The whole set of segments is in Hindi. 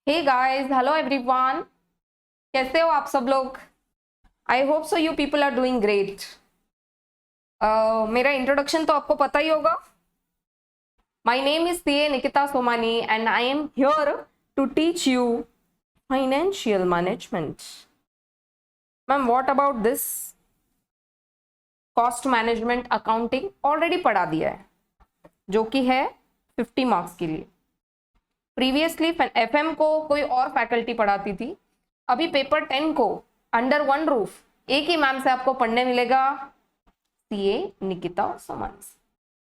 Hey guys, hello everyone. कैसे हो आप सब लोग? I hope so you people are doing great. मेरा इंट्रोडक्शन तो आपको पता ही होगा। My name is CA Nikita Somani and I am here to teach you financial management. Ma'am, what about this? Cost management accounting already पढ़ा दिया है, जो कि है 50 मार्क्स के लिए। प्रीवियसली एफएम को कोई और फैकल्टी पढ़ाती थी, अभी पेपर 10 को अंडर वन रूफ एक ही मैम से आपको पढ़ने मिलेगा, सीए निकिता सोमानी।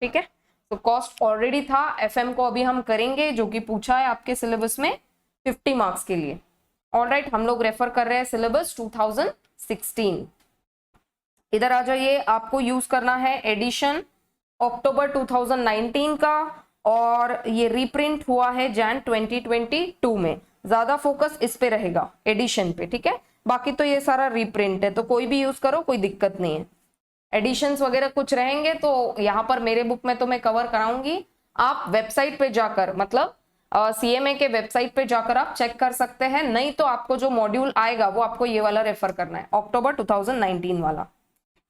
ठीक है, तो कॉस्ट ऑलरेडी था, एफएम को अभी हम करेंगे, जो कि पूछा है आपके सिलेबस में 50 मार्क्स के लिए। ऑलराइट, हम लोग रेफर कर रहे हैं सिलेबस 2016। इधर आ जाइए, आपको यूज करना है एडिशन अक्टूबर 2019 का, और ये रीप्रिंट हुआ है जैन 2022 में। ज्यादा फोकस इस पे रहेगा, एडिशन पे। ठीक है, बाकी तो ये सारा रीप्रिंट है, तो कोई भी यूज करो, कोई दिक्कत नहीं है। एडिशंस वगैरह कुछ रहेंगे तो यहाँ पर मेरे बुक में तो मैं कवर कराऊंगी। आप वेबसाइट पे जाकर, मतलब सीएमए के वेबसाइट पे जाकर आप चेक कर सकते हैं। नहीं तो आपको जो मॉड्यूल आएगा वो आपको ये वाला रेफर करना है, अक्टूबर 2019 वाला।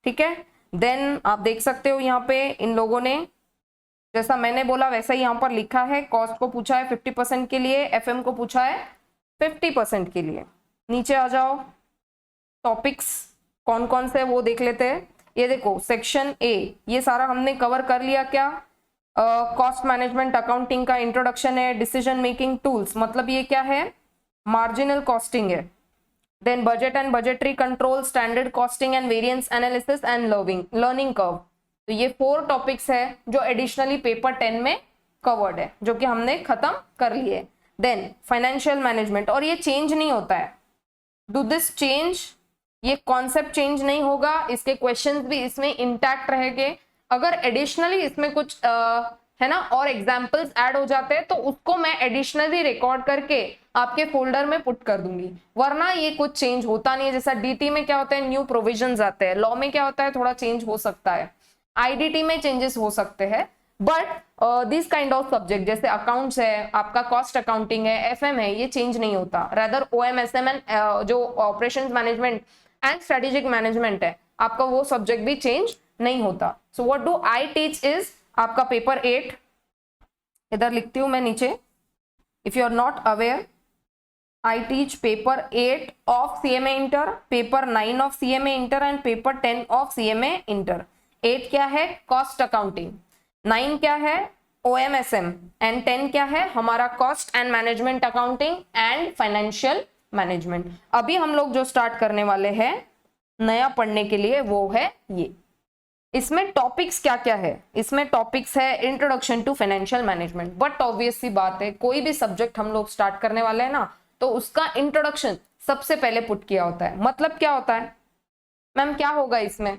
ठीक है, देन आप देख सकते हो यहाँ पे इन लोगों ने जैसा मैंने बोला वैसा ही यहाँ पर लिखा है। कॉस्ट को पूछा है 50% के लिए, एफएम को पूछा है 50% के लिए। नीचे आ जाओ, टॉपिक्स कौन कौन से वो देख लेते हैं। ये देखो, सेक्शन ए, ये सारा हमने कवर कर लिया। क्या? कॉस्ट मैनेजमेंट अकाउंटिंग का इंट्रोडक्शन है। डिसीजन मेकिंग टूल्स, मतलब ये क्या है? मार्जिनल कॉस्टिंग है। Then budget and budgetary control, standard costing and variance analysis and learning curve. तो ये 4 टॉपिक्स है जो एडिशनली पेपर 10 में कवर्ड है, जो कि हमने खत्म कर लिए। देन फाइनेंशियल मैनेजमेंट, और ये चेंज नहीं होता है। डू दिस चेंज, ये कॉन्सेप्ट चेंज नहीं होगा, इसके क्वेश्चंस भी इसमें इंटैक्ट रहेंगे। अगर एडिशनली इसमें कुछ है ना और एग्जाम्पल्स ऐड हो जाते हैं तो उसको मैं एडिशनली रिकॉर्ड करके आपके फोल्डर में पुट कर दूंगी, वरना ये कुछ चेंज होता नहीं है। जैसा डीटी में क्या होता है, न्यू प्रोविजंस आते हैं, लॉ में क्या होता है, थोड़ा चेंज हो सकता है, आईडीटी में चेंजेस हो सकते हैं। But this kind of subject जैसे अकाउंट्स है, आपका कॉस्ट अकाउंटिंग है, एफएम है, ये चेंज नहीं होता। रादर ओएमएसएम एंड जो operations management and strategic management है, आपका वो सब्जेक्ट भी चेंज नहीं होता। So what do I teach is आपका पेपर 8, इधर लिखती हूं मैं नीचे, if you are not aware, I teach paper 8 of CMA inter, paper 9 of CMA inter and paper 10 of CMA inter. 8 क्या है? Cost accounting. 9 क्या है? ओएमएसएम। एंड 10 क्या है? हमारा cost and management accounting and financial management. अभी हम लोग जो स्टार्ट करने वाले हैं नया पढ़ने के लिए वो है ये। इसमें टॉपिक्स क्या क्या है? इसमें टॉपिक्स है introduction to financial management. But obvious सी बात है, कोई भी सब्जेक्ट हम लोग स्टार्ट करने वाले हैं ना, तो उसका इंट्रोडक्शन सबसे पहले पुट किया होता है। मतलब क्या होता है मैम, क्या होगा इसमें?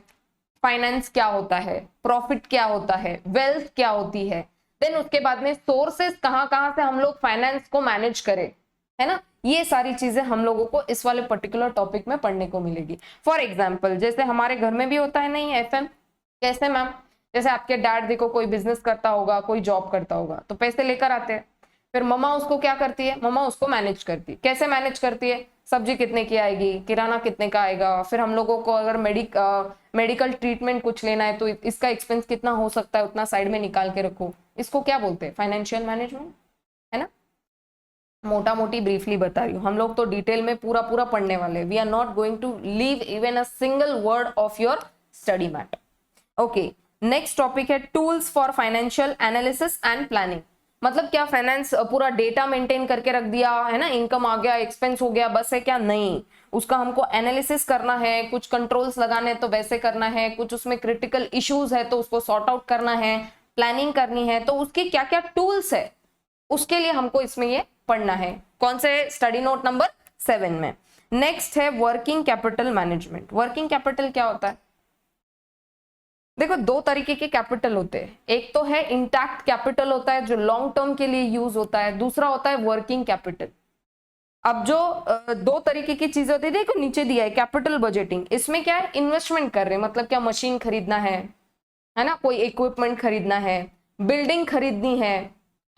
फाइनेंस क्या होता है, प्रॉफिट क्या होता है, वेल्थ क्या होती है, देन उसके बाद में सोर्सेस कहाँ कहाँ से हम लोग फाइनेंस को मैनेज करें, है ना। ये सारी चीजें हम लोगों को इस वाले पर्टिकुलर टॉपिक में पढ़ने को मिलेगी। फॉर एग्जाम्पल, जैसे हमारे घर में भी होता है नहीं एफएम, कैसे मैम? जैसे आपके डैड देखो कोई बिजनेस करता होगा, कोई जॉब करता होगा, तो पैसे लेकर आते हैं, फिर मम्मा उसको क्या करती है? मम्मा उसको मैनेज करती है। कैसे मैनेज करती है? सब्जी कितने की आएगी, किराना कितने का आएगा, फिर हम लोगों को अगर मेडिकल ट्रीटमेंट कुछ लेना है तो इसका एक्सपेंस कितना हो सकता है, उतना साइड में निकाल के रखो। इसको क्या बोलते हैं? फाइनेंशियल मैनेजमेंट, है ना। मोटा मोटी ब्रीफली बता रही हूँ, हम लोग तो डिटेल में पूरा पूरा पढ़ने वाले। We are not going to leave even a single word of your study mat. Okay, next topic है tools for financial analysis and planning. मतलब क्या फाइनेंस पूरा डेटा मेंटेन करके रख दिया है ना, इनकम आ गया, एक्सपेंस हो गया, बस है क्या? नहीं, उसका हमको एनालिसिस करना है, कुछ कंट्रोल्स लगाने तो वैसे करना है, कुछ उसमें क्रिटिकल इश्यूज है तो उसको सॉर्ट आउट करना है, प्लानिंग करनी है, तो उसकी क्या क्या टूल्स है उसके लिए हमको इसमें ये पढ़ना है। कौन से? स्टडी नोट नंबर 7 में। नेक्स्ट है working capital management. Working capital क्या होता है? देखो, 2 तरीके के कैपिटल होते हैं। एक तो है इंटैक्ट कैपिटल होता है जो लॉन्ग टर्म के लिए यूज होता है, दूसरा होता है वर्किंग कैपिटल। अब जो 2 तरीके की चीजें होती है, देखो नीचे दिया है कैपिटल बजटिंग। इसमें क्या है? इन्वेस्टमेंट कर रहे हैं, मतलब क्या? मशीन खरीदना है ना, कोई इक्विपमेंट खरीदना है, बिल्डिंग खरीदनी है,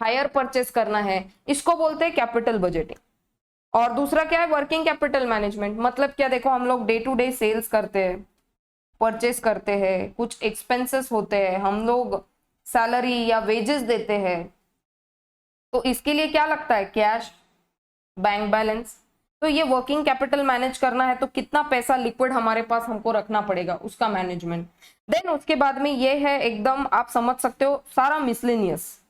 हायर परचेस करना है, इसको बोलते हैं कैपिटल बजटिंग। और दूसरा क्या है, वर्किंग कैपिटल मैनेजमेंट। मतलब क्या, देखो हम लोग डे टू डे सेल्स करते हैं, परचेस करते हैं, कुछ एक्सपेंसेस होते हैं, हम लोग सैलरी या वेजेस देते हैं, तो इसके लिए क्या लगता है, कैश, बैंक बैलेंस। तो ये वर्किंग कैपिटल मैनेज करना है तो कितना पैसा लिक्विड हमारे पास हमको रखना पड़ेगा, उसका मैनेजमेंट। देन उसके बाद में ये है एकदम, आप समझ सकते हो, सारा मिसलेनियस,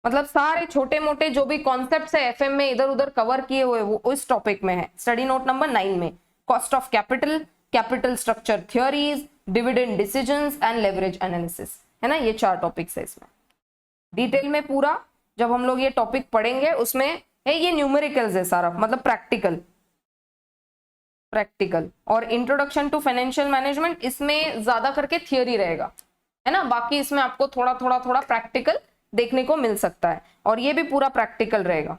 मतलब सारे छोटे मोटे जो भी कॉन्सेप्ट्स है एफएम में इधर उधर कवर किए हुए वो उस टॉपिक में है, स्टडी नोट नंबर 9 में। Cost of capital, capital structure theories, dividend decisions and leverage analysis, है ना, ये 4 टॉपिक्स है इसमें डिटेल में पूरा। जब हम लोग ये टॉपिक पढ़ेंगे उसमें है, ये न्यूमेरिकल्स है सारा, मतलब प्रैक्टिकल और इंट्रोडक्शन टू फाइनेंशियल मैनेजमेंट, इसमें ज्यादा करके थियोरी रहेगा, है ना, बाकी इसमें आपको थोड़ा थोड़ा थोड़ा प्रैक्टिकल देखने को मिल सकता है, और ये भी पूरा प्रैक्टिकल रहेगा।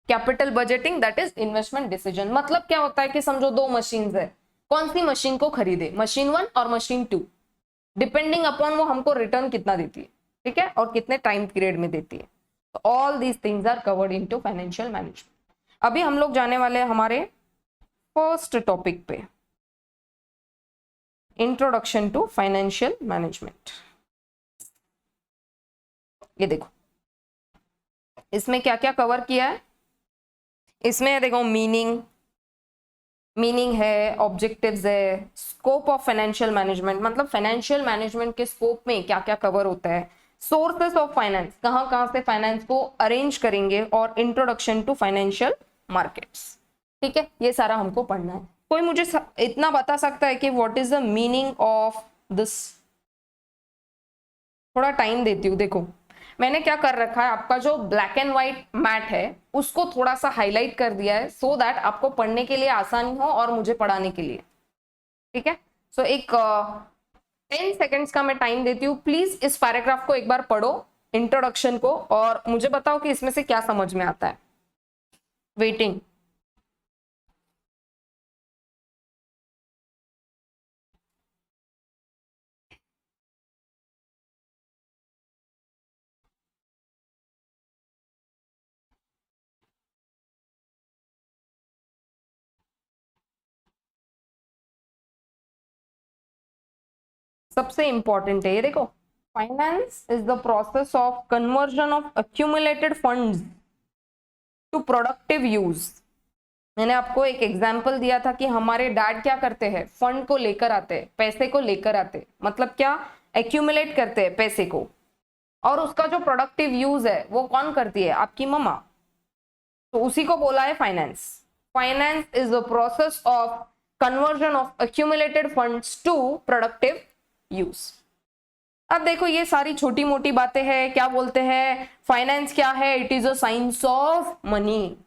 Capital budgeting that is investment decision, मतलब क्या होता है कि समझो 2 मशीन है, कौन सी मशीन को खरीदे, मशीन 1 और मशीन 2, डिपेंडिंग अपॉन वो हमको रिटर्न कितना देती है, ठीक है, और कितने टाइम पीरियड में देती है। All these things are covered into financial management. अभी हम लोग जाने वाले हैं हमारे फर्स्ट टॉपिक पे, इंट्रोडक्शन टू फाइनेंशियल मैनेजमेंट। ये देखो इसमें क्या क्या कवर किया है, इसमें देखो मीनिंग है, ऑब्जेक्टिव्स है, स्कोप ऑफ फाइनेंशियल मैनेजमेंट, मतलब फाइनेंशियल मैनेजमेंट के स्कोप में क्या क्या कवर होता है, सोर्सेस ऑफ फाइनेंस, कहां कहां से फाइनेंस को अरेंज करेंगे, और इंट्रोडक्शन टू फाइनेंशियल मार्केट्स, ठीक है, ये सारा हमको पढ़ना है। कोई मुझे इतना बता सकता है कि what is the meaning of this? थोड़ा टाइम देती हूँ, देखो मैंने क्या कर रखा है, आपका जो ब्लैक एंड व्हाइट मैट है उसको थोड़ा सा हाईलाइट कर दिया है, सो दैट आपको पढ़ने के लिए आसानी हो और मुझे पढ़ाने के लिए, ठीक है। सो एक 10 सेकेंड्स का मैं टाइम देती हूँ, प्लीज इस पैराग्राफ को एक बार पढ़ो, इंट्रोडक्शन को, और मुझे बताओ कि इसमें से क्या समझ में आता है। वेटिंग। सबसे इंपॉर्टेंट है ये देखो, finance is the process of conversion of accumulated funds to productive use. मैंने आपको एक एग्जाम्पल दिया था कि हमारे डैड क्या करते हैं, फंड को लेकर आते हैं, पैसे को लेकर आते हैं, मतलब क्या, एक्यूमुलेट करते हैं पैसे को, और उसका जो प्रोडक्टिव यूज है वो कौन करती है, आपकी मम्मा। तो उसी को बोला है finance. Finance is the process of conversion of accumulated funds to productive use. अब देखो ये सारी छोटी मोटी बातें हैं, क्या बोलते हैं, फाइनेंस क्या है, it is a science of money.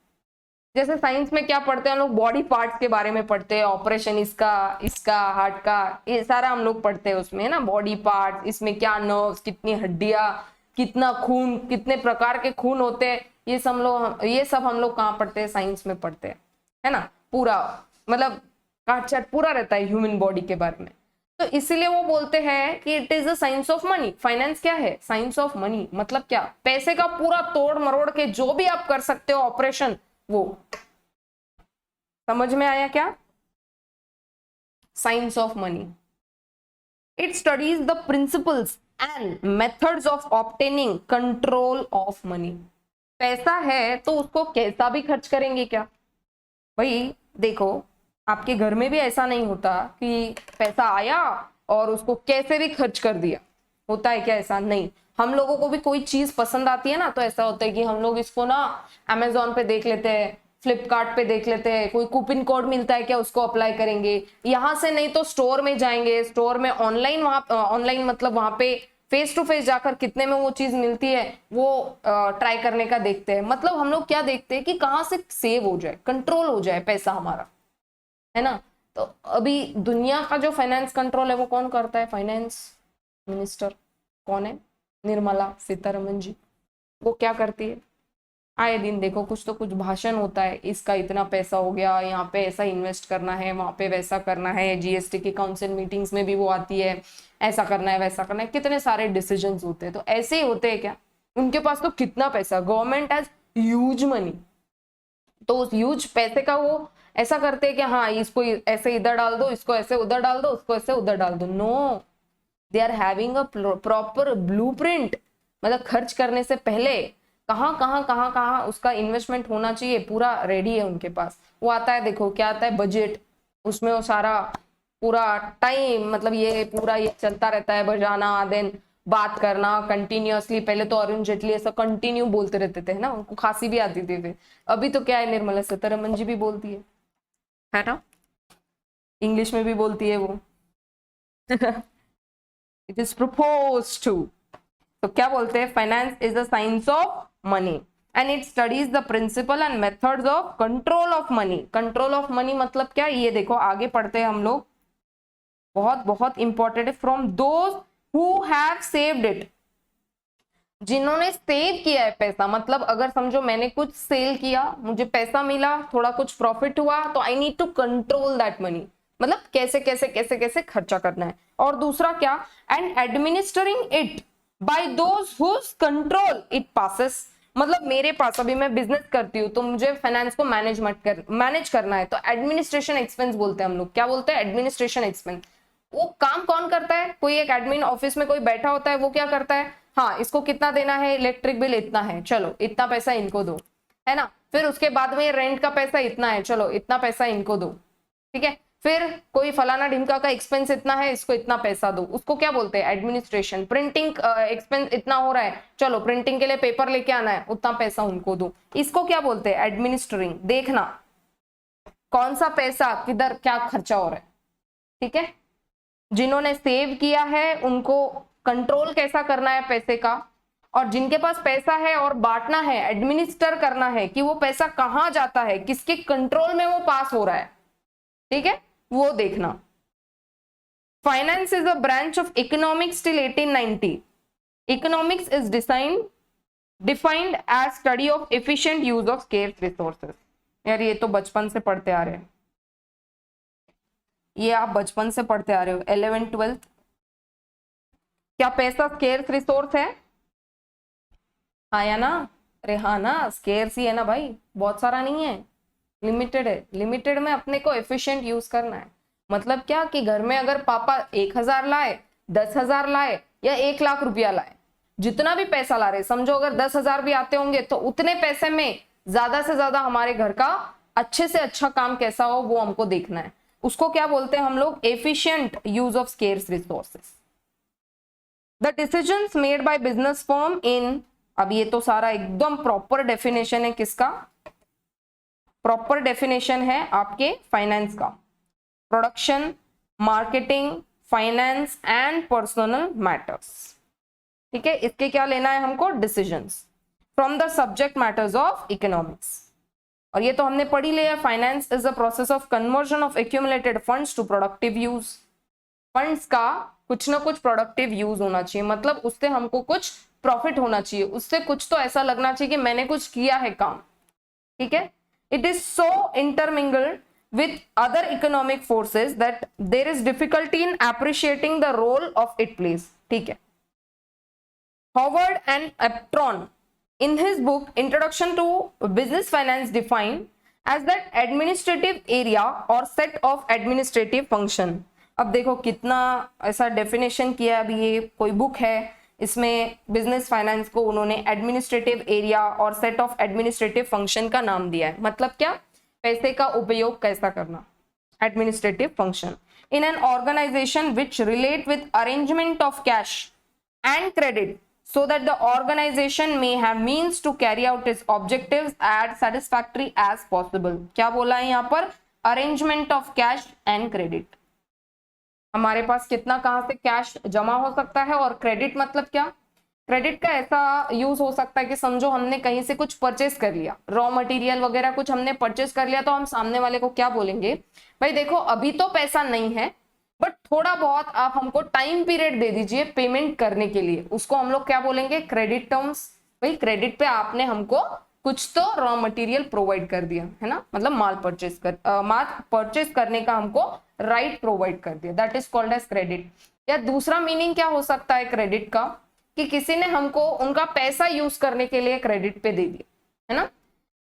जैसे साइंस में क्या पढ़ते हैं हम लोग, बॉडी पार्ट्स के बारे में पढ़ते हैं, ऑपरेशन इसका हार्ट का, ये सारा हम लोग पढ़ते हैं उसमें, है ना, बॉडी पार्ट, इसमें क्या नर्व्स, कितनी हड्डियां, कितना खून, कितने प्रकार के खून होते हैं, ये सब हम लोग कहाँ पढ़ते हैं, साइंस में पढ़ते हैं, है ना, पूरा मतलब काट छाट पूरा रहता है ह्यूमन बॉडी के बारे में। तो इसीलिए वो बोलते हैं कि it is a science of money. Finance क्या है, साइंस ऑफ मनी, मतलब क्या, पैसे का पूरा तोड़ मरोड़ के जो भी आप कर सकते हो ऑपरेशन, वो समझ में आया क्या, science of money. It studies the principles and methods of obtaining control of money. पैसा है तो उसको कैसा भी खर्च करेंगे क्या, भाई देखो आपके घर में भी ऐसा नहीं होता कि पैसा आया और उसको कैसे भी खर्च कर दिया, होता है क्या, ऐसा नहीं। हम लोगों को भी कोई चीज पसंद आती है ना, तो ऐसा होता है कि हम लोग इसको ना अमेजोन पे देख लेते हैं, फ्लिपकार्ट पे देख लेते हैं, कोई कूपन कोड मिलता है क्या, उसको अप्लाई करेंगे, यहाँ से नहीं तो स्टोर में जाएंगे, स्टोर में ऑनलाइन मतलब वहां पे फेस टू फेस जाकर कितने में वो चीज मिलती है वो ट्राई करने का देखते हैं। मतलब हम लोग क्या देखते हैं कि कहाँ से सेव हो जाए, कंट्रोल हो जाए पैसा हमारा, है ना। तो अभी दुनिया का जो फाइनेंस कंट्रोल है वो कौन करता है, फाइनेंस मिनिस्टर कौन है, निर्मला सीतारमन जी। वो क्या करती है, आए दिन देखो कुछ तो कुछ भाषण होता है, इसका इतना पैसा हो गया, यहाँ पे ऐसा इन्वेस्ट करना है, वहां पे वैसा करना है, जीएसटी की काउंसिल मीटिंग्स में भी वो आती है, ऐसा करना है वैसा करना है, कितने सारे डिसीजंस होते हैं। तो ऐसे ही होते हैं क्या, उनके पास तो कितना पैसा, गवर्नमेंट हैज ह्यूज मनी, तो उस ह्यूज पैसे का वो ऐसा करते हैं कि हाँ इसको ऐसे इधर डाल दो, इसको ऐसे उधर डाल दो, उसको ऐसे उधर डाल दो। No, they are having a proper blueprint, मतलब खर्च करने से पहले कहाँ कहाँ कहाँ कहाँ उसका इन्वेस्टमेंट होना चाहिए पूरा रेडी है उनके पास। वो आता है, देखो क्या आता है, बजट, उसमें वो सारा पूरा टाइम, मतलब ये पूरा ये चलता रहता है, बजाना, देन बात करना कंटिन्यूअसली। पहले तो अरुण जेटली ऐसा कंटिन्यू बोलते रहते थे ना, उनको खांसी भी आती थी फिर। अभी तो क्या है, निर्मला सीतारमण जी भी बोलती है ना, इंग्लिश में भी बोलती है वो। It is propose to. तो क्या बोलते हैं, finance is the science of money and it studies the principle and methods of control of money. Control of money मतलब क्या, ये देखो आगे पढ़ते हैं हम लोग, बहुत बहुत इंपॉर्टेंट है। From those who have saved it, जिन्होंने सेव किया है पैसा, मतलब अगर समझो मैंने कुछ सेल किया, मुझे पैसा मिला, थोड़ा कुछ प्रॉफिट हुआ, तो I need to control that money, मतलब कैसे कैसे कैसे कैसे खर्चा करना है। और दूसरा क्या, and administering it by those whose control it passes, मतलब मेरे पास अभी मैं बिजनेस करती हूँ तो मुझे फाइनेंस को मैनेज करना है, तो एडमिनिस्ट्रेशन एक्सपेंस बोलते हैं हम लोग। क्या बोलते हैं, एडमिनिस्ट्रेशन एक्सपेंस। वो काम कौन करता है, कोई एक एडमिन ऑफिस में कोई बैठा होता है, वो क्या करता है, हाँ इसको कितना देना है, इलेक्ट्रिक बिल इतना है, चलो इतना पैसा इनको दो, है ना। फिर उसके बाद में रेंट का पैसा इतना है, चलो इतना पैसा इनको दो, ठीक है। फिर कोई फलाना ढिमका का एक्सपेंस इतना है, इसको इतना पैसा दो, उसको क्या बोलते हैं, एडमिनिस्ट्रेशन। प्रिंटिंग एक्सपेंस इतना हो रहा है, चलो प्रिंटिंग के लिए पेपर लेके आना है, उतना पैसा उनको दो, इसको क्या बोलते हैं, एडमिनिस्ट्रिंग। देखना कौन सा पैसा किधर क्या खर्चा हो रहा है, ठीक है। जिन्होंने सेव किया है उनको कंट्रोल कैसा करना है पैसे का, और जिनके पास पैसा है और बांटना है, एडमिनिस्टर करना है कि वो पैसा कहां जाता है, किसके कंट्रोल में वो पास हो रहा है, ठीक है, वो देखना। Finance is a branch of economics till 1890। Economics is defined as study of efficient use of scarce resources. यार ये तो बचपन से पढ़ते आ रहे हैं, ये आप बचपन से पढ़ते आ रहे हो, 11th 12th। क्या पैसा स्केर्स रिसोर्स है, हाँ या ना, अरे हाँ ना, स्केर्स ही है ना भाई, बहुत सारा नहीं है, लिमिटेड है। लिमिटेड में अपने को एफिशिएंट यूज करना है। मतलब क्या कि घर में अगर पापा 1000 लाए, 10,000 लाए या 1 लाख रुपया लाए, जितना भी पैसा ला रहे, समझो अगर 10,000 भी आते होंगे तो उतने पैसे में ज्यादा से ज्यादा हमारे घर का अच्छे से अच्छा काम कैसा हो वो हमको देखना है। उसको क्या बोलते हैं हम लोग, efficient use of scarce resources. The decisions made by business firm in, अब ये तो सारा एकदम प्रॉपर डेफिनेशन है, किसका प्रॉपर डेफिनेशन है, आपके फाइनेंस का। Production, marketing, finance and personal matters, ठीक है। इसके क्या लेना है हमको, decisions from the subject matters of economics. और ये तो हमने पढ़ी लिया, finance is the process of conversion of accumulated funds to productive use. Funds का कुछ ना कुछ प्रोडक्टिव यूज होना चाहिए, मतलब उससे हमको कुछ प्रॉफिट होना चाहिए, उससे कुछ तो ऐसा लगना चाहिए कि मैंने कुछ किया है काम, ठीक है। It is so intermingled with other economic forces that there is difficulty in appreciating the role of it plays, ठीक है। Howard and Apton in his book Introduction to Business Finance define as that administrative area or set of administrative function। अब देखो कितना ऐसा डेफिनेशन किया, अभी ये कोई बुक है, इसमें बिजनेस फाइनेंस को उन्होंने एडमिनिस्ट्रेटिव एरिया और सेट ऑफ एडमिनिस्ट्रेटिव फंक्शन का नाम दिया है। मतलब क्या, पैसे का उपयोग कैसा करना, administrative function in an organisation which relate with arrangement of cash and credit so that the organization may have means to carry out its objectives as satisfactory as possible। क्या बोला है यहाँ पर, arrangement of cash and credit. हमारे पास कितना कहां से कैश जमा हो सकता है, और क्रेडिट मतलब क्या, क्रेडिट का ऐसा यूज हो सकता है कि समझो हमने कहीं से कुछ परचेस कर लिया, रॉ मटेरियल वगैरह कुछ हमने परचेस कर लिया, तो हम सामने वाले को क्या बोलेंगे, भाई देखो अभी तो पैसा नहीं है बट थोड़ा बहुत आप हमको टाइम पीरियड दे दीजिए पेमेंट करने के लिए, उसको हम लोग क्या बोलेंगे, क्रेडिट टर्म्स। भाई क्रेडिट पे आपने हमको कुछ तो रॉ मटेरियल प्रोवाइड कर दिया है ना, मतलब माल परचेस करने का हमको राइट प्रोवाइड कर दिया, that is called as credit. या दूसरा मीनिंग क्या हो सकता है क्रेडिट का, कि किसी ने हमको उनका पैसा यूज करने के लिए क्रेडिट पे दे दिया, है ना।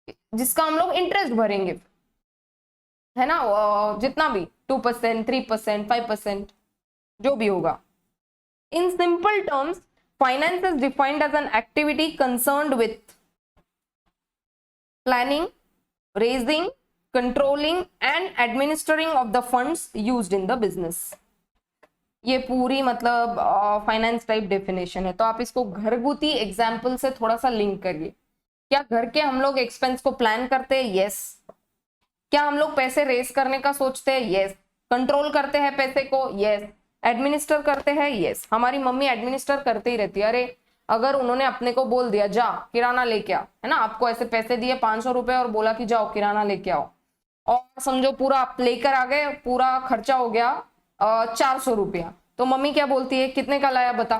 जिसका हम लोग इंटरेस्ट भरेंगे, है ना, जितना भी 2%, 3%, 5%, जो भी होगा। In simple terms, finance is defined as an activity concerned with planning, raising, controlling and administering of the funds used in the business. ये पूरी मतलब फाइनेंस टाइप डेफिनेशन है। तो आप इसको घरगुती एग्जाम्पल से थोड़ा सा लिंक करिए। क्या घर के हम लोग एक्सपेंस को प्लान करते हैं? यस। क्या हम लोग पैसे रेस करने का सोचते हैं? यस। कंट्रोल करते हैं पैसे को? यस। एडमिनिस्टर करते हैं? यस। हमारी मम्मी एडमिनिस्टर करते ही रहती है। अरे अगर उन्होंने अपने को बोल दिया जा किराना लेके आ, है ना, आपको ऐसे पैसे दिए 500 रुपए और बोला कि जाओ किराना लेके आओ, और समझो पूरा आप लेकर आ गए, पूरा खर्चा हो गया 400 रुपया, तो मम्मी क्या बोलती है, कितने का लाया बता,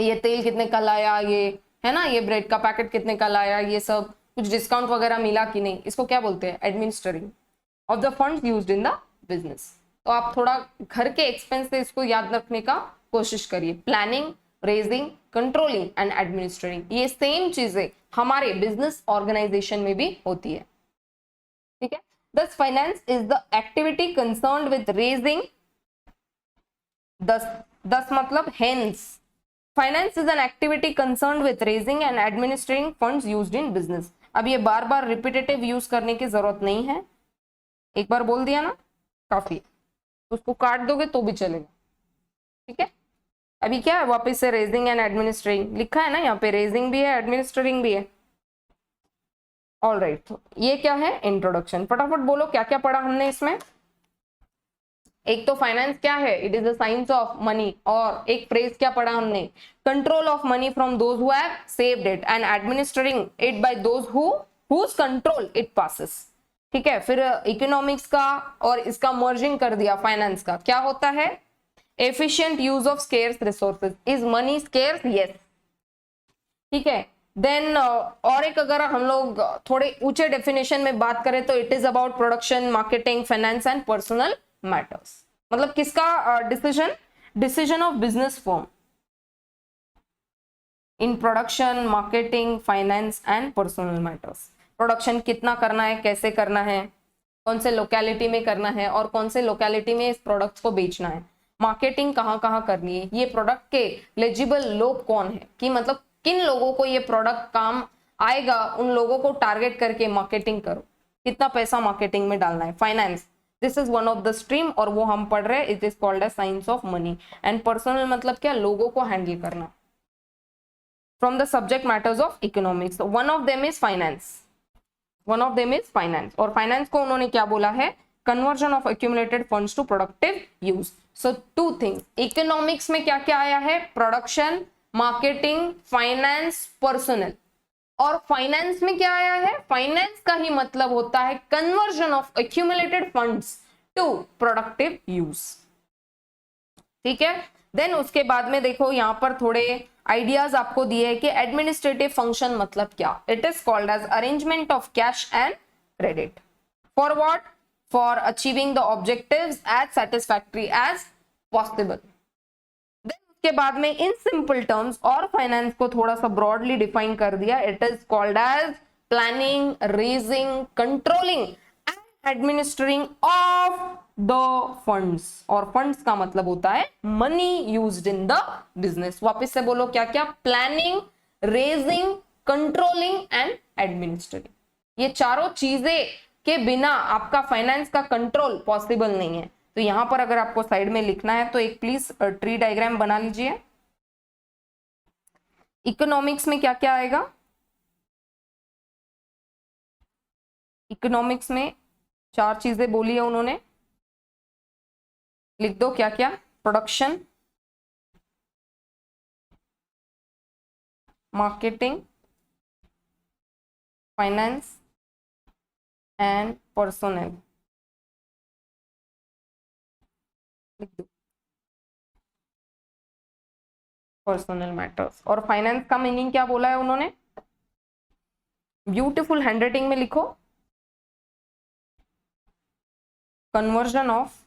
ये तेल कितने का लाया, ये है ना, ये ब्रेड का पैकेट कितने का लाया, ये सब कुछ डिस्काउंट वगैरह मिला कि नहीं। इसको क्या बोलते हैं? Administering of the funds used in the business. तो आप थोड़ा घर के एक्सपेंस से इसको याद रखने का कोशिश करिए। Planning, raising, controlling and administrating, ये सेम चीजें हमारे बिजनेस ऑर्गेनाइजेशन में भी होती है। ठीक है। दस finance is the activity concerned with raising, दस मतलब hence finance is an activity concerned with raising and administrating funds used in business. अब ये बार बार रिपीटेटिव यूज करने की जरूरत नहीं है, एक बार बोल दिया ना काफी, उसको काट दोगे तो भी चलेगा। ठीक है। अभी क्या है, वापस से रेजिंग एंड एडमिनिस्ट्रेटिंग लिखा है ना, यहाँ पे रेजिंग भी है, एडमिनिस्ट्रेटिंग भी है। ऑल राइट, तो ये क्या है, इंट्रोडक्शन। फटाफट बोलो क्या क्या पढ़ा हमने इसमें। एक तो फाइनेंस क्या है, it is the science of money, और एक फ्रेज क्या पढ़ा हमने, control of money from those who have saved it and administrating it by those whose control it passes. ठीक है। फिर इकोनॉमिक्स का और इसका मर्जिंग कर दिया फाइनेंस का, क्या होता है, efficient use of scarce resources. Is money scarce? Yes. ठीक है। देन और एक अगर हम लोग थोड़े ऊंचे डेफिनेशन में बात करें तो it is about production, marketing, finance and personal matters. मतलब किसका decision, decision of business firm in production, marketing, finance and personal matters. Production कितना करना है, कैसे करना है, कौन से लोकेलिटी में करना है और कौन से लोकेलिटी में इस प्रोडक्ट को बेचना है, मार्केटिंग कहाँ कहाँ करनी है, ये प्रोडक्ट के एलिजिबल लोग कौन है, कि मतलब किन लोगों को ये प्रोडक्ट काम आएगा, उन लोगों को टारगेट करके मार्केटिंग करो, कितना पैसा मार्केटिंग में डालना है। Finance, this is one of the stream और वो हम पढ़ रहे हैं, it is called as science of money. And personal मतलब क्या, लोगों को हैंडल करना, from the subject matters of economics. One of them is finance, one of them is finance. और फाइनेंस को उन्होंने क्या बोला है, conversion of accumulated funds to productive use. So two things, economics में क्या क्या आया है, प्रोडक्शन, मार्केटिंग, फाइनेंस, पर्सनल। और फाइनेंस में क्या आया है, फाइनेंस का ही मतलब होता है conversion of accumulated funds to productive use. ठीक है। देन उसके बाद में देखो यहाँ पर थोड़े आइडियाज आपको दिए कि एडमिनिस्ट्रेटिव फंक्शन मतलब क्या, it is called as arrangement of cash and credit for what, for achieving the objectives as satisfactory as possible. Then उसके बाद में इन सिंपल टर्म्स और फाइनेंस को थोड़ा सा ब्रॉडली डिफाइन कर दिया, it is called as planning, raising, controlling and administering of the funds. और फंड्स का मतलब होता है money used in the business. वापस से बोलो क्या क्या, planning, raising, controlling and administrating. ये चारों चीजें के बिना आपका फाइनेंस का कंट्रोल पॉसिबल नहीं है। तो यहां पर अगर आपको साइड में लिखना है तो एक प्लीज ट्री डायग्राम बना लीजिए। इकोनॉमिक्स में क्या क्या आएगा, इकोनॉमिक्स में चार चीजें बोली है उन्होंने, लिख दो क्या क्या, production, marketing, finance and personal, लिख दो पर्सनल मैटर्स। और फाइनेंस का मीनिंग क्या बोला है उन्होंने, ब्यूटीफुल हैंडराइटिंग में लिखो, conversion of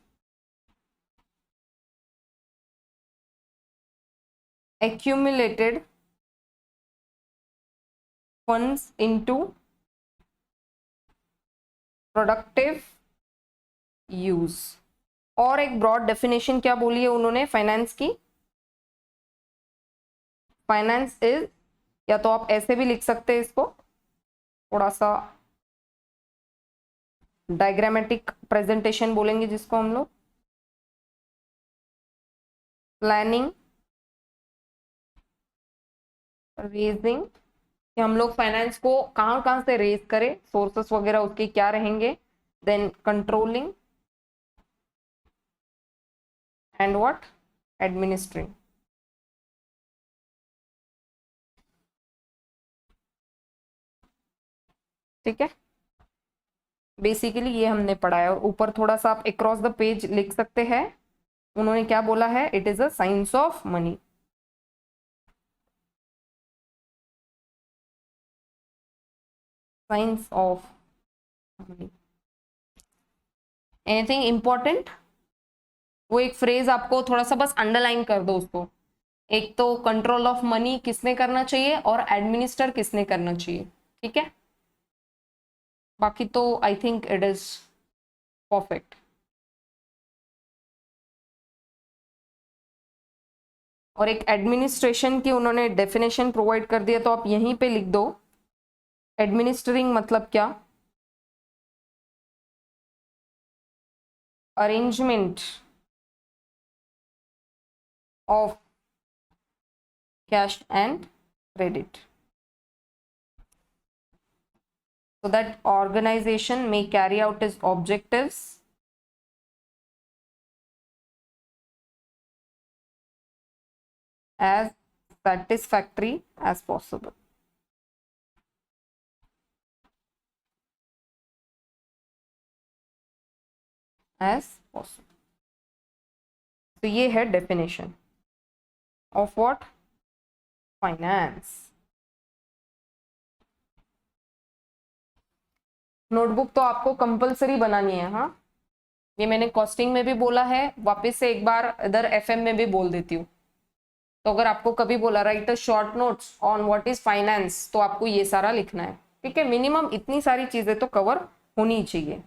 accumulated funds into productive use. और एक ब्रॉड डेफिनेशन क्या बोली है उन्होंने फाइनेंस की? फाइनेंस इज, या तो आप ऐसे भी लिख सकते हैं इसको, थोड़ा सा डायग्रामेटिक प्रेजेंटेशन बोलेंगे जिसको हम लोग, प्लानिंग, रेजिंग, कि हम लोग फाइनेंस को कहाँ कहाँ से रेज करें, सोर्सेस वगैरह उसके क्या रहेंगे, then controlling and what, administering. ठीक है, बेसिकली ये हमने पढ़ा है। और ऊपर थोड़ा सा आप अक्रॉस द पेज लिख सकते हैं, उन्होंने क्या बोला है, it is a science of money. Science of money. Anything important? वो एक फ्रेज आपको थोड़ा सा बस अंडरलाइन कर दो उसको। एक तो कंट्रोल ऑफ मनी किसने करना चाहिए और एडमिनिस्टर किसने करना चाहिए। ठीक है, बाकी तो I think it is perfect. और एक एडमिनिस्ट्रेशन की उन्होंने डेफिनेशन प्रोवाइड कर दिया, तो आप यहीं पे लिख दो, एडमिनिस्ट्रिंग मतलब क्या, arrangement of cash and credit so that organization may carry out its objectives as satisfactory as possible। as possible। तो ये है definition of what, finance. Notebook तो आपको कंपलसरी बनानी है। हाँ, ये मैंने कॉस्टिंग में भी बोला है, वापस से एक बार इधर एफएम में भी बोल देती हूँ। तो अगर आपको कभी बोला right a short notes on what is finance, तो आपको ये सारा लिखना है। ठीक है, मिनिमम इतनी सारी चीजें तो कवर होनी चाहिए,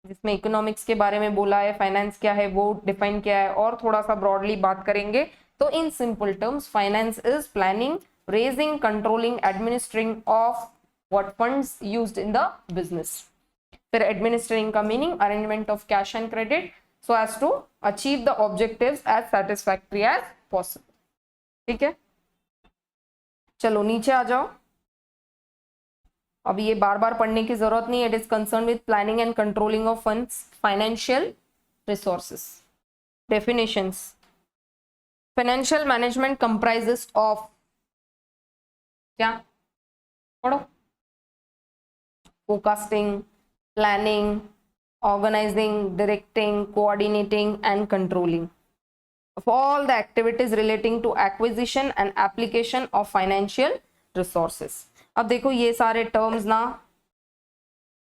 जिसमें इकोनॉमिक्स के बारे में बोला है, फाइनेंस क्या है वो डिफाइन किया है, और थोड़ा सा ब्रॉडली बात करेंगे। तो in simple terms finance is planning, raising, controlling, administering of what funds used in the business. फिर एडमिनिस्ट्रिंग का meaning arrangement of cash and credit so as to achieve the objectives as satisfactory as possible. ठीक है, चलो नीचे आ जाओ। अब ये बार बार पढ़ने की जरूरत नहीं है। It is concern with planning and controlling of funds, financial resources. Definitions, financial management comprises of, क्या पढ़ो, forecasting, planning, organising, directing, coordinating and controlling of all the activities relating to acquisition and application of financial resources। अब देखो ये सारे टर्म्स ना,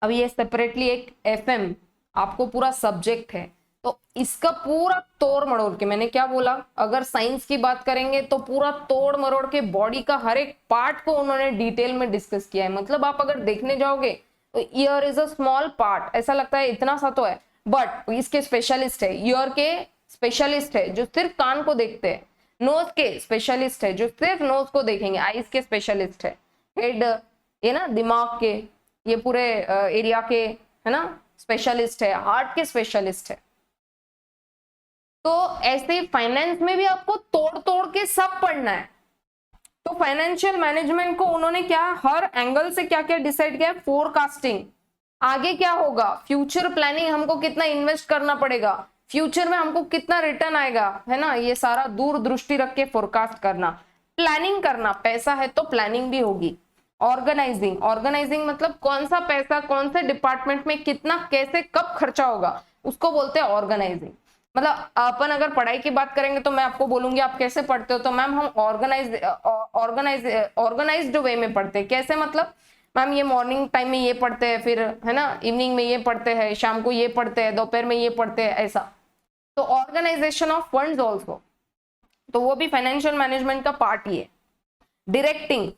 अब ये सेपरेटली एक एफएम आपको पूरा सब्जेक्ट है, तो इसका पूरा तोड़ मरोड़ के, मैंने क्या बोला, अगर साइंस की बात करेंगे तो पूरा तोड़ मरोड़ के बॉडी का हर एक पार्ट को उन्होंने डिटेल में डिस्कस किया है। मतलब आप अगर देखने जाओगे तो year is a small part, ऐसा लगता है इतना सा तो है, बट इसके स्पेशलिस्ट है, ईयर के स्पेशलिस्ट है जो सिर्फ कान को देखते हैं, नोज के स्पेशलिस्ट है जो सिर्फ नोज को देखेंगे, आईज के स्पेशलिस्ट है, हेड ये ना दिमाग के, ये पूरे एरिया के है ना स्पेशलिस्ट है, हार्ट के स्पेशलिस्ट है। तो ऐसे फाइनेंस में भी आपको तोड़ तोड़ के सब पढ़ना है। तो फाइनेंशियल मैनेजमेंट को उन्होंने क्या हर एंगल से क्या क्या डिसाइड किया है, फोरकास्टिंग, आगे क्या होगा, फ्यूचर प्लानिंग, हमको कितना इन्वेस्ट करना पड़ेगा, फ्यूचर में हमको कितना रिटर्न आएगा, है ना, ये सारा दूर दृष्टि रख के फोरकास्ट करना, प्लानिंग करना, पैसा है तो प्लानिंग भी होगी। ऑर्गेनाइजिंग, ऑर्गेनाइजिंग मतलब कौन सा पैसा कौन से डिपार्टमेंट में कितना कैसे कब खर्चा होगा, उसको बोलते हैं ऑर्गेनाइजिंग। मतलब अपन अगर पढ़ाई की बात करेंगे तो मैं आपको बोलूंगी आप कैसे पढ़ते हो, तो मैम हम ऑर्गेनाइज्ड वे में पढ़ते हैं। कैसे मतलब, मैम ये मॉर्निंग टाइम में ये पढ़ते हैं, फिर है ना इवनिंग में ये पढ़ते हैं, शाम को ये पढ़ते हैं, दोपहर में ये पढ़ते हैं, ऐसा। तो ऑर्गेनाइजेशन ऑफ फंड्स ऑल्सो, तो वो भी फाइनेंशियल मैनेजमेंट का पार्ट ही है। डायरेक्टिंग,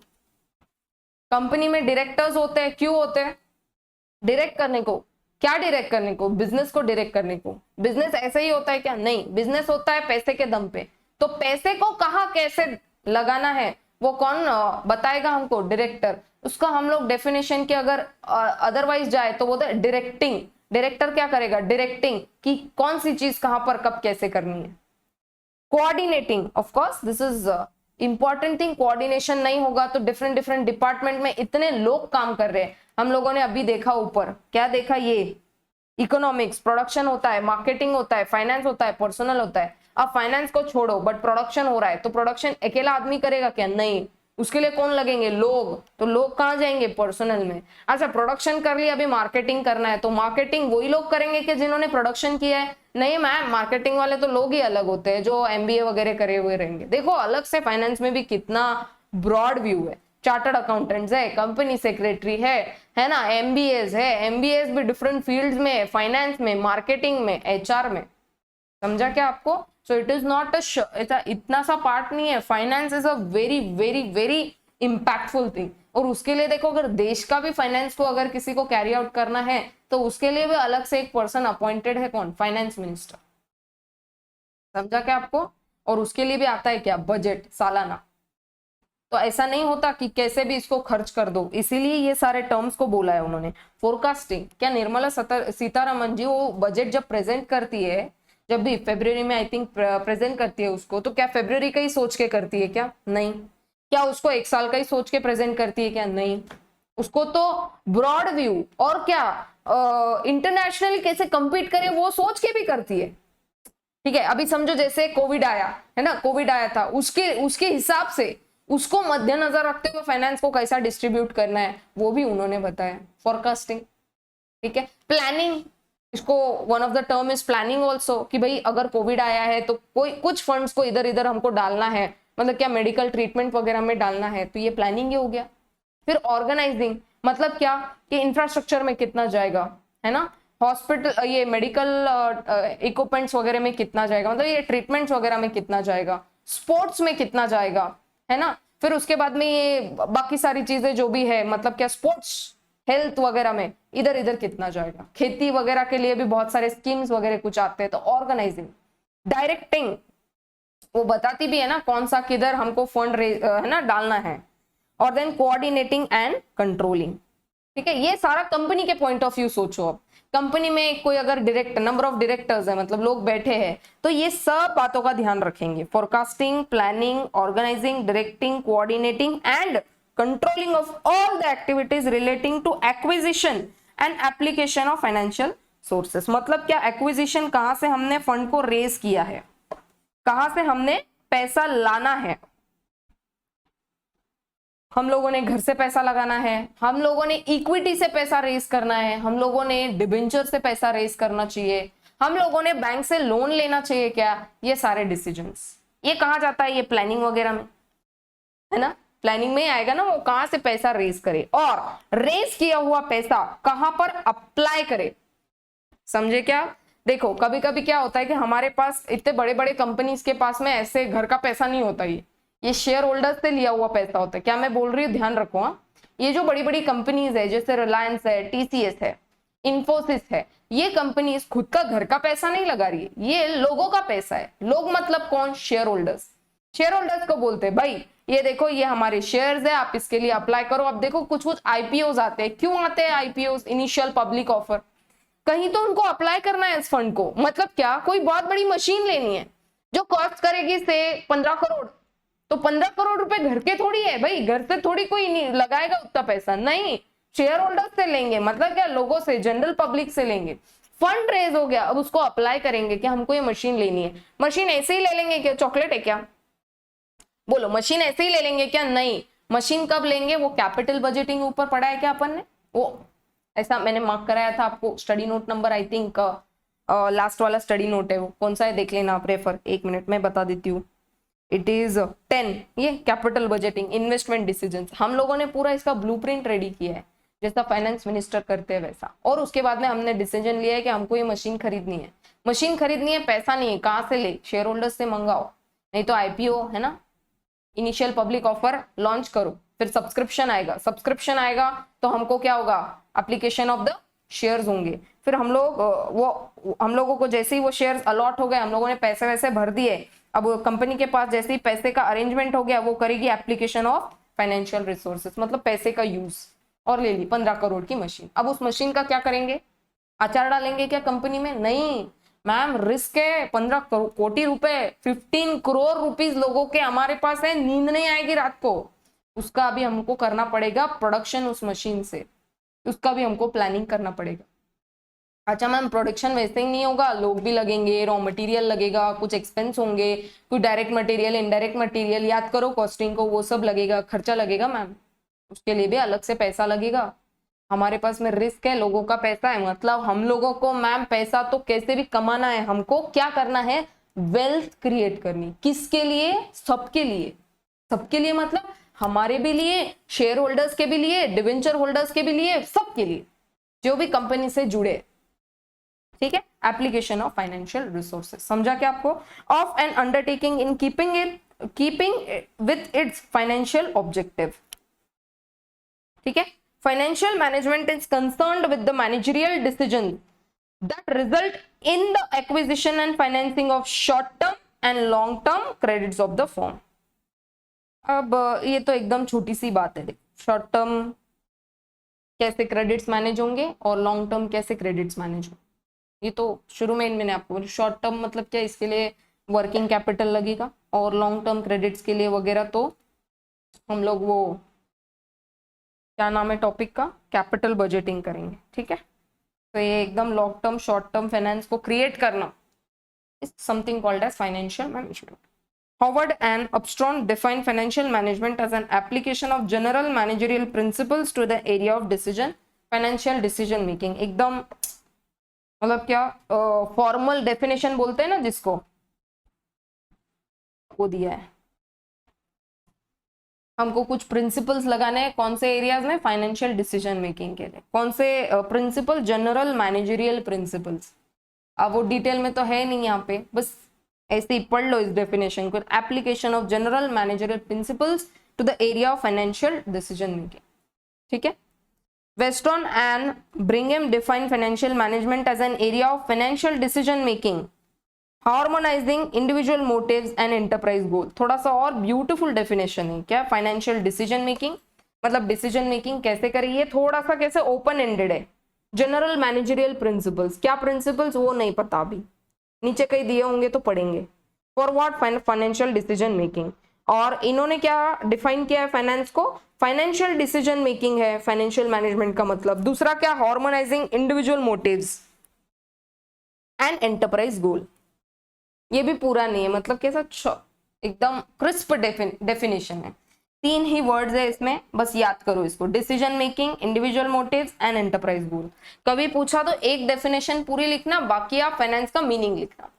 कंपनी में डायरेक्टर्स होते हैं, क्यों होते हैं, डायरेक्ट करने को। क्या डायरेक्ट करने को? बिजनेस को डायरेक्ट करने को। बिजनेस ऐसे ही होता है क्या? नहीं, बिजनेस होता है पैसे के दम पे। तो पैसे को कहाँ कैसे लगाना है वो कौन बताएगा हमको? डायरेक्टर। उसका हम लोग डेफिनेशन के अगर अदरवाइज जाए तो वो डायरेक्टिंग। डायरेक्टर क्या करेगा? डायरेक्टिंग कि कौन सी चीज कहां पर कब कैसे करनी है। Coordinating, of course this is important thing. Coordination नहीं होगा तो डिफरेंट डिफरेंट डिपार्टमेंट में इतने लोग काम कर रहे हैं। हम लोगों ने अभी देखा ऊपर, क्या देखा? ये इकोनॉमिक्स, प्रोडक्शन होता है, मार्केटिंग होता है, फाइनेंस होता है, पर्सनल होता है। अब फाइनेंस को छोड़ो, बट प्रोडक्शन हो रहा है तो प्रोडक्शन अकेला आदमी करेगा क्या? नहीं, उसके लिए कौन लगेंगे? लोग। तो लोग कहाँ जाएंगे? पर्सनल में। अच्छा, प्रोडक्शन कर लिया, अभी मार्केटिंग करना है तो मार्केटिंग वही लोग करेंगे कि जिन्होंने प्रोडक्शन किया है? नहीं मैम, मार्केटिंग वाले तो लोग ही अलग होते हैं जो एमबीए वगैरह करे हुए रहेंगे। देखो अलग से फाइनेंस में भी कितना ब्रॉड व्यू है। चार्टर्ड अकाउंटेंट्स है, कंपनी सेक्रेटरी है ना, एमबीएस है। एमबीएस भी डिफरेंट फील्ड्स में, फाइनेंस में, मार्केटिंग में, एचआर में। समझा क्या आपको? सो इट इज नॉट इतना सा पार्ट नहीं है। Finance is a very very very impactful thing. और उसके लिए देखो, अगर देश का भी फाइनेंस को अगर किसी को कैरी आउट करना है तो उसके लिए भी अलग से एक पर्सन अपॉइंटेड है। कौन? Finance minister. समझा क्या आपको? और उसके लिए भी आता है क्या? बजट सालाना। तो ऐसा नहीं होता कि कैसे भी इसको खर्च कर दो, इसीलिए ये सारे टर्म्स को बोला है उन्होंने। फोरकास्टिंग, क्या निर्मला सीतारमन जी वो बजट जब प्रेजेंट करती है, जब भी फरवरी में आई थिंक प्रेजेंट करती है उसको, तो क्या फरवरी का ही सोच के करती है क्या? नहीं। क्या उसको एक साल का ही सोच के प्रेजेंट करती है क्या? नहीं। उसको तो ब्रॉड व्यू और क्या इंटरनेशनली कैसे compete करे वो सोच के भी करती है। ठीक है, अभी समझो जैसे कोविड आया है ना, कोविड आया था, उसके हिसाब से उसको मद्देनजर रखते हुए फाइनेंस को कैसा डिस्ट्रीब्यूट करना है वो भी उन्होंने बताया। फोरकास्टिंग, ठीक है। प्लानिंग, इसको one of the term is planning also, कि भाई अगर कोविड आया है तो कोई कुछ फंड्स को इधर इधर हमको डालना है, मतलब क्या मेडिकल ट्रीटमेंट वगैरह में डालना है, तो ये प्लानिंग ही हो गया। फिर ऑर्गेनाइजिंग, मतलब क्या कि इंफ्रास्ट्रक्चर में कितना जाएगा, है ना, हॉस्पिटल ये मेडिकल इक्विपमेंट्स वगैरह में कितना जाएगा, मतलब ये ट्रीटमेंट्स वगैरह में कितना जाएगा, स्पोर्ट्स में कितना जाएगा, है ना। फिर उसके बाद में ये बाकी सारी चीजें जो भी है, मतलब क्या स्पोर्ट्स हेल्थ वगैरह में इधर इधर कितना जाएगा, खेती वगैरह के लिए भी बहुत सारे स्कीम्स वगैरह कुछ आते हैं। तो ऑर्गेनाइजिंग, डायरेक्टिंग, वो बताती भी है ना कौन सा किधर हमको फंड है ना डालना है। और देन कोऑर्डिनेटिंग एंड कंट्रोलिंग, ठीक है। ये सारा कंपनी के पॉइंट ऑफ व्यू सोचो। अब कंपनी में कोई अगर डायरेक्टर, नंबर ऑफ डायरेक्टर्स है, मतलब लोग बैठे हैं, तो ये सब बातों का ध्यान रखेंगे। Forecasting, planning, organising, directing, coordinating and controlling of all the activities relating to acquisition and application of financial sources. मतलब क्या, एक्विजिशन कहां से हमने फंड को रेज किया है, कहां से हमने पैसा लाना है, हम लोगों ने घर से पैसा लगाना है, हम लोगों ने इक्विटी से पैसा रेज करना है, हम लोगों ने डिबेंचर से पैसा रेज करना चाहिए, हम लोगों ने बैंक से लोन लेना चाहिए क्या, ये सारे डिसीजंस ये कहा जाता है, ये प्लानिंग वगैरह में, है ना। प्लानिंग में आएगा ना वो कहां से पैसा रेज करे और रेज किया हुआ पैसा कहां पर अप्लाई करे। समझे क्या? देखो कभी कभी क्या होता है कि हमारे पास इतने बड़े बड़े कंपनीज के पास में ऐसे घर का पैसा नहीं होता, ये शेयर होल्डर्स से लिया हुआ पैसा होता है। क्या मैं बोल रही हूँ, ध्यान रखो। हाँ, ये जो बड़ी बड़ी कंपनीज है जैसे रिलायंस है, टीसीएस है, इन्फोसिस है, ये कंपनीज खुद का घर का पैसा नहीं लगा रही है, ये लोगों का पैसा है। लोग मतलब कौन? Share holders. शेयर होल्डर्स को बोलते हैं भाई ये देखो ये हमारे शेयर्स है, आप इसके लिए अप्लाई करो। अब देखो कुछ कुछ आईपीओज आते हैं, क्यों आते हैं आईपीओज, इनिशियल पब्लिक ऑफर, कहीं तो उनको अप्लाई करना है इस फंड को। मतलब क्या, कोई बहुत बड़ी मशीन लेनी है जो कॉस्ट करेगी से 15 करोड़, तो 15 करोड़ रुपए घर के थोड़ी है भाई, घर से थोड़ी कोई नहीं लगाएगा उतना पैसा, नहीं, शेयर होल्डर से लेंगे। मतलब क्या, लोगों से, जनरल पब्लिक से लेंगे। फंड रेज हो गया, अब उसको अप्लाई करेंगे कि हमको ये मशीन लेनी है। मशीन ऐसे ही ले लेंगे क्या? चॉकलेट है क्या? बोलो, मशीन ऐसे ही ले लेंगे क्या? नहीं। मशीन कब लेंगे? वो कैपिटल बजटिंग ऊपर पढ़ा है क्या अपन ने? वो ऐसा मैंने मार्क कराया था आपको, study note number I think last वाला स्टडी नोट है वो, कौन सा है देख लेना आप, रेफर, 1 मिनट में बता देती हूँ। इट इज 10, ये कैपिटल बजटिंग, इन्वेस्टमेंट डिसीजंस। हम लोगों ने पूरा इसका ब्लूप्रिंट रेडी किया है जैसा फाइनेंस मिनिस्टर करते हैं वैसा। और उसके बाद में हमने डिसीजन लिया है कि हमको ये मशीन खरीदनी है। मशीन खरीदनी है, पैसा नहीं है, कहाँ से ले? शेयर होल्डर्स से मंगाओ, नहीं तो आईपीओ, है ना, इनिशियल पब्लिक ऑफर लॉन्च करो, फिर सब्सक्रिप्शन आएगा। सब्सक्रिप्शन आएगा तो हमको क्या होगा? एप्लीकेशन ऑफ द शेयर्स होंगे, फिर हम लोग वो हम लोगों को जैसे ही वो शेयर्स अलॉट हो गए, हम लोगों ने पैसे वैसे भर दिए, अब कंपनी के पास जैसे ही पैसे का अरेंजमेंट हो गया, वो करेगी एप्लीकेशन ऑफ फाइनेंशियल रिसोर्सेज, मतलब पैसे का यूज, और ले ली 15 करोड़ की मशीन। अब उस मशीन का क्या करेंगे, अचार डालेंगे क्या कंपनी में? नहीं मैम, रिस्क है। 15 कोटि रुपए, 15 करोड़ रुपीज लोगों के हमारे पास है, नींद नहीं आएगी रात को। उसका अभी हमको करना पड़ेगा प्रोडक्शन उस मशीन से, उसका भी हमको प्लानिंग करना पड़ेगा। अच्छा मैम, प्रोडक्शन वैसे ही नहीं होगा, लोग भी लगेंगे, रॉ मटेरियल लगेगा, कुछ एक्सपेंस होंगे, कुछ डायरेक्ट मटेरियल, इनडायरेक्ट मटेरियल, याद करो कॉस्टिंग को, वो सब लगेगा, खर्चा लगेगा मैम, उसके लिए भी अलग से पैसा लगेगा। हमारे पास में रिस्क है, लोगों का पैसा है, मतलब हम लोगों को मैम पैसा तो कैसे भी कमाना है, हमको क्या करना है, वेल्थ क्रिएट करनी। किसके लिए? सबके लिए। सबके लिए मतलब हमारे भी लिए, शेयर होल्डर्स के भी लिए, डिवेंचर होल्डर्स के भी लिए, सबके लिए जो भी कंपनी से जुड़े। ठीक है, एप्लीकेशन ऑफ फाइनेंशियल रिसोर्सेज समझा क्या आपको? Of N undertaking in keeping with its financial objective. ठीक है, financial management is concerned with the managerial decisions that result in the acquisition and financing of short term and long term credits of the firm। अब ये तो एकदम छोटी सी बात है, शॉर्ट टर्म कैसे क्रेडिट्स मैनेज होंगे और लॉन्ग टर्म कैसे क्रेडिट्स मैनेज होंगे, ये तो शुरू में मैंने आपको बोला। शॉर्ट टर्म मतलब क्या, इसके लिए वर्किंग कैपिटल लगेगा, और लॉन्ग टर्म क्रेडिट्स के लिए वगैरह तो हम लोग वो क्या नाम है टॉपिक का, कैपिटल बजटिंग करेंगे। ठीक है, तो ये एकदम long term short term finance को क्रिएट करना is something called as financial management. Howard and Upstron define financial management as an application of general managerial principles to the area of financial decision making। एकदम मतलब क्या फॉर्मल डेफिनेशन बोलते हैं ना जिसको, वो दिया है। हमको कुछ प्रिंसिपल्स लगाने हैं कौन से एरियाज में, फाइनेंशियल डिसीजन मेकिंग के लिए। कौन से प्रिंसिपल? General managerial principles. अब वो डिटेल में तो है नहीं यहाँ पे, बस ऐसे ही पढ़ लो इस डेफिनेशन को। Application of general managerial principles to the area of financial decision making. ठीक है, Weston and Brigham define financial management as an area of financial decision making harmonising individual motives and enterprise goal. थोड़ा सा और ब्यूटीफुल डेफिनेशन है क्या, फाइनेंशियल डिसीजन मेकिंग मतलब डिसीजन मेकिंग कैसे करिए, थोड़ा सा कैसे ओपन एंडेड है। जनरल मैनेजरियल प्रिंसिपल्स, क्या प्रिंसिपल्स वो नहीं पता, अभी नीचे कहीं दिए होंगे तो पढ़ेंगे। For what? Financial decision making. और इन्होंने क्या डिफाइन किया है फाइनेंस को? फाइनेंशियल डिसीजन मेकिंग है फाइनेंशियल मैनेजमेंट का मतलब। दूसरा क्या? Harmonising individual motives and enterprise goal. ये भी पूरा नहीं है, मतलब कैसा एकदम क्रिस्प डेफिनेशन है। 3 ही वर्ड्स है इसमें, बस याद करो इसको, decision making, individual motives and enterprise goal. कभी पूछा तो एक डेफिनेशन पूरी लिखना, बाकी आप फाइनेंस का मीनिंग लिखना।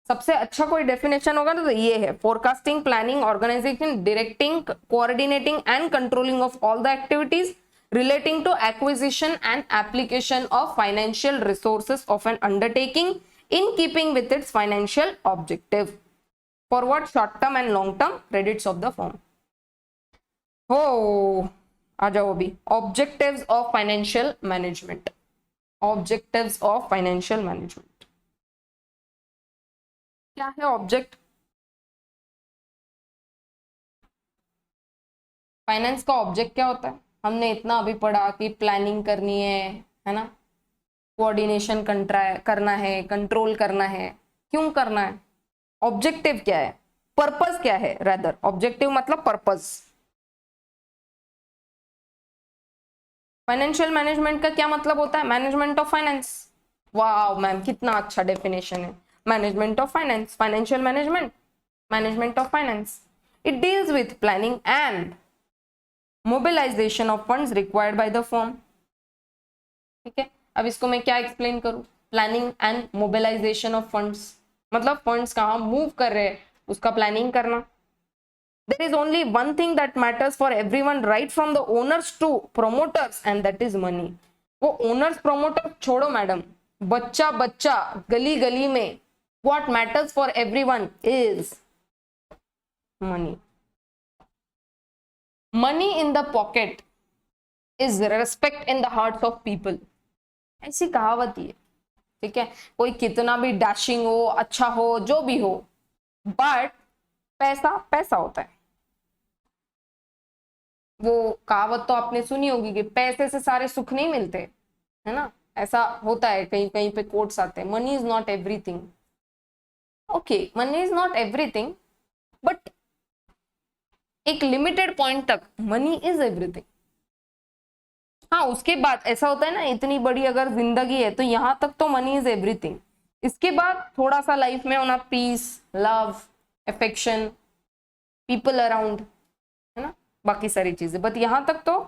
सबसे अच्छा कोई डेफिनेशन होगा तो ये है, forecasting, planning, organisation, directing, coordinating and controlling of all the activities relating to acquisition and application of financial resources of an undertaking in keeping with its financial objective for what short term and long term credits of the firm। हो आ जाओ अभी, objectives of financial management. Objectives of financial management क्या है? ऑब्जेक्ट फाइनेंस का ऑब्जेक्ट क्या होता है? हमने इतना अभी पढ़ा कि प्लानिंग करनी है ना, कोऑर्डिनेशन करना है, कंट्रोल करना है। क्यों करना है? ऑब्जेक्टिव क्या है? पर्पस क्या है? रादर ऑब्जेक्टिव मतलब पर्पस। फाइनेंशियल मैनेजमेंट का क्या मतलब होता है? Management of finance. वाह मैम, कितना अच्छा डेफिनेशन है। Management of finance, financial management, management of finance. It deals with planning and mobilisation of funds required by the firm. ठीक है, अब इसको मैं क्या एक्सप्लेन करूं? Planning and mobilisation of funds मतलब फंड्स कहाँ मूव कर रहे हैं उसका प्लानिंग करना। There is only one thing that matters for everyone, right from the owners to promoters, and that is money। वो owners promoters छोड़ो मैडम, बच्चा बच्चा गली गली में, what matters for everyone is money। Money in the pocket is respect in the hearts of people। ऐसी कहावत ही है, ठीक है। कोई कितना भी डैशिंग हो, अच्छा हो, जो भी हो, बट पैसा पैसा होता है। वो कहावत तो आपने सुनी होगी कि पैसे से सारे सुख नहीं मिलते, है ना। ऐसा होता है, कहीं कहीं पे कोट्स आते हैं, money is not everything. Okay, money is not everything, but एक लिमिटेड पॉइंट तक मनी इज एवरीथिंग। हाँ, उसके बाद ऐसा होता है ना, इतनी बड़ी अगर जिंदगी है तो यहां तक तो मनी इज एवरीथिंग। इसके बाद थोड़ा सा लाइफ में होना, peace, love, affection, people around, है ना, बाकी सारी चीजें, बट यहां तक तो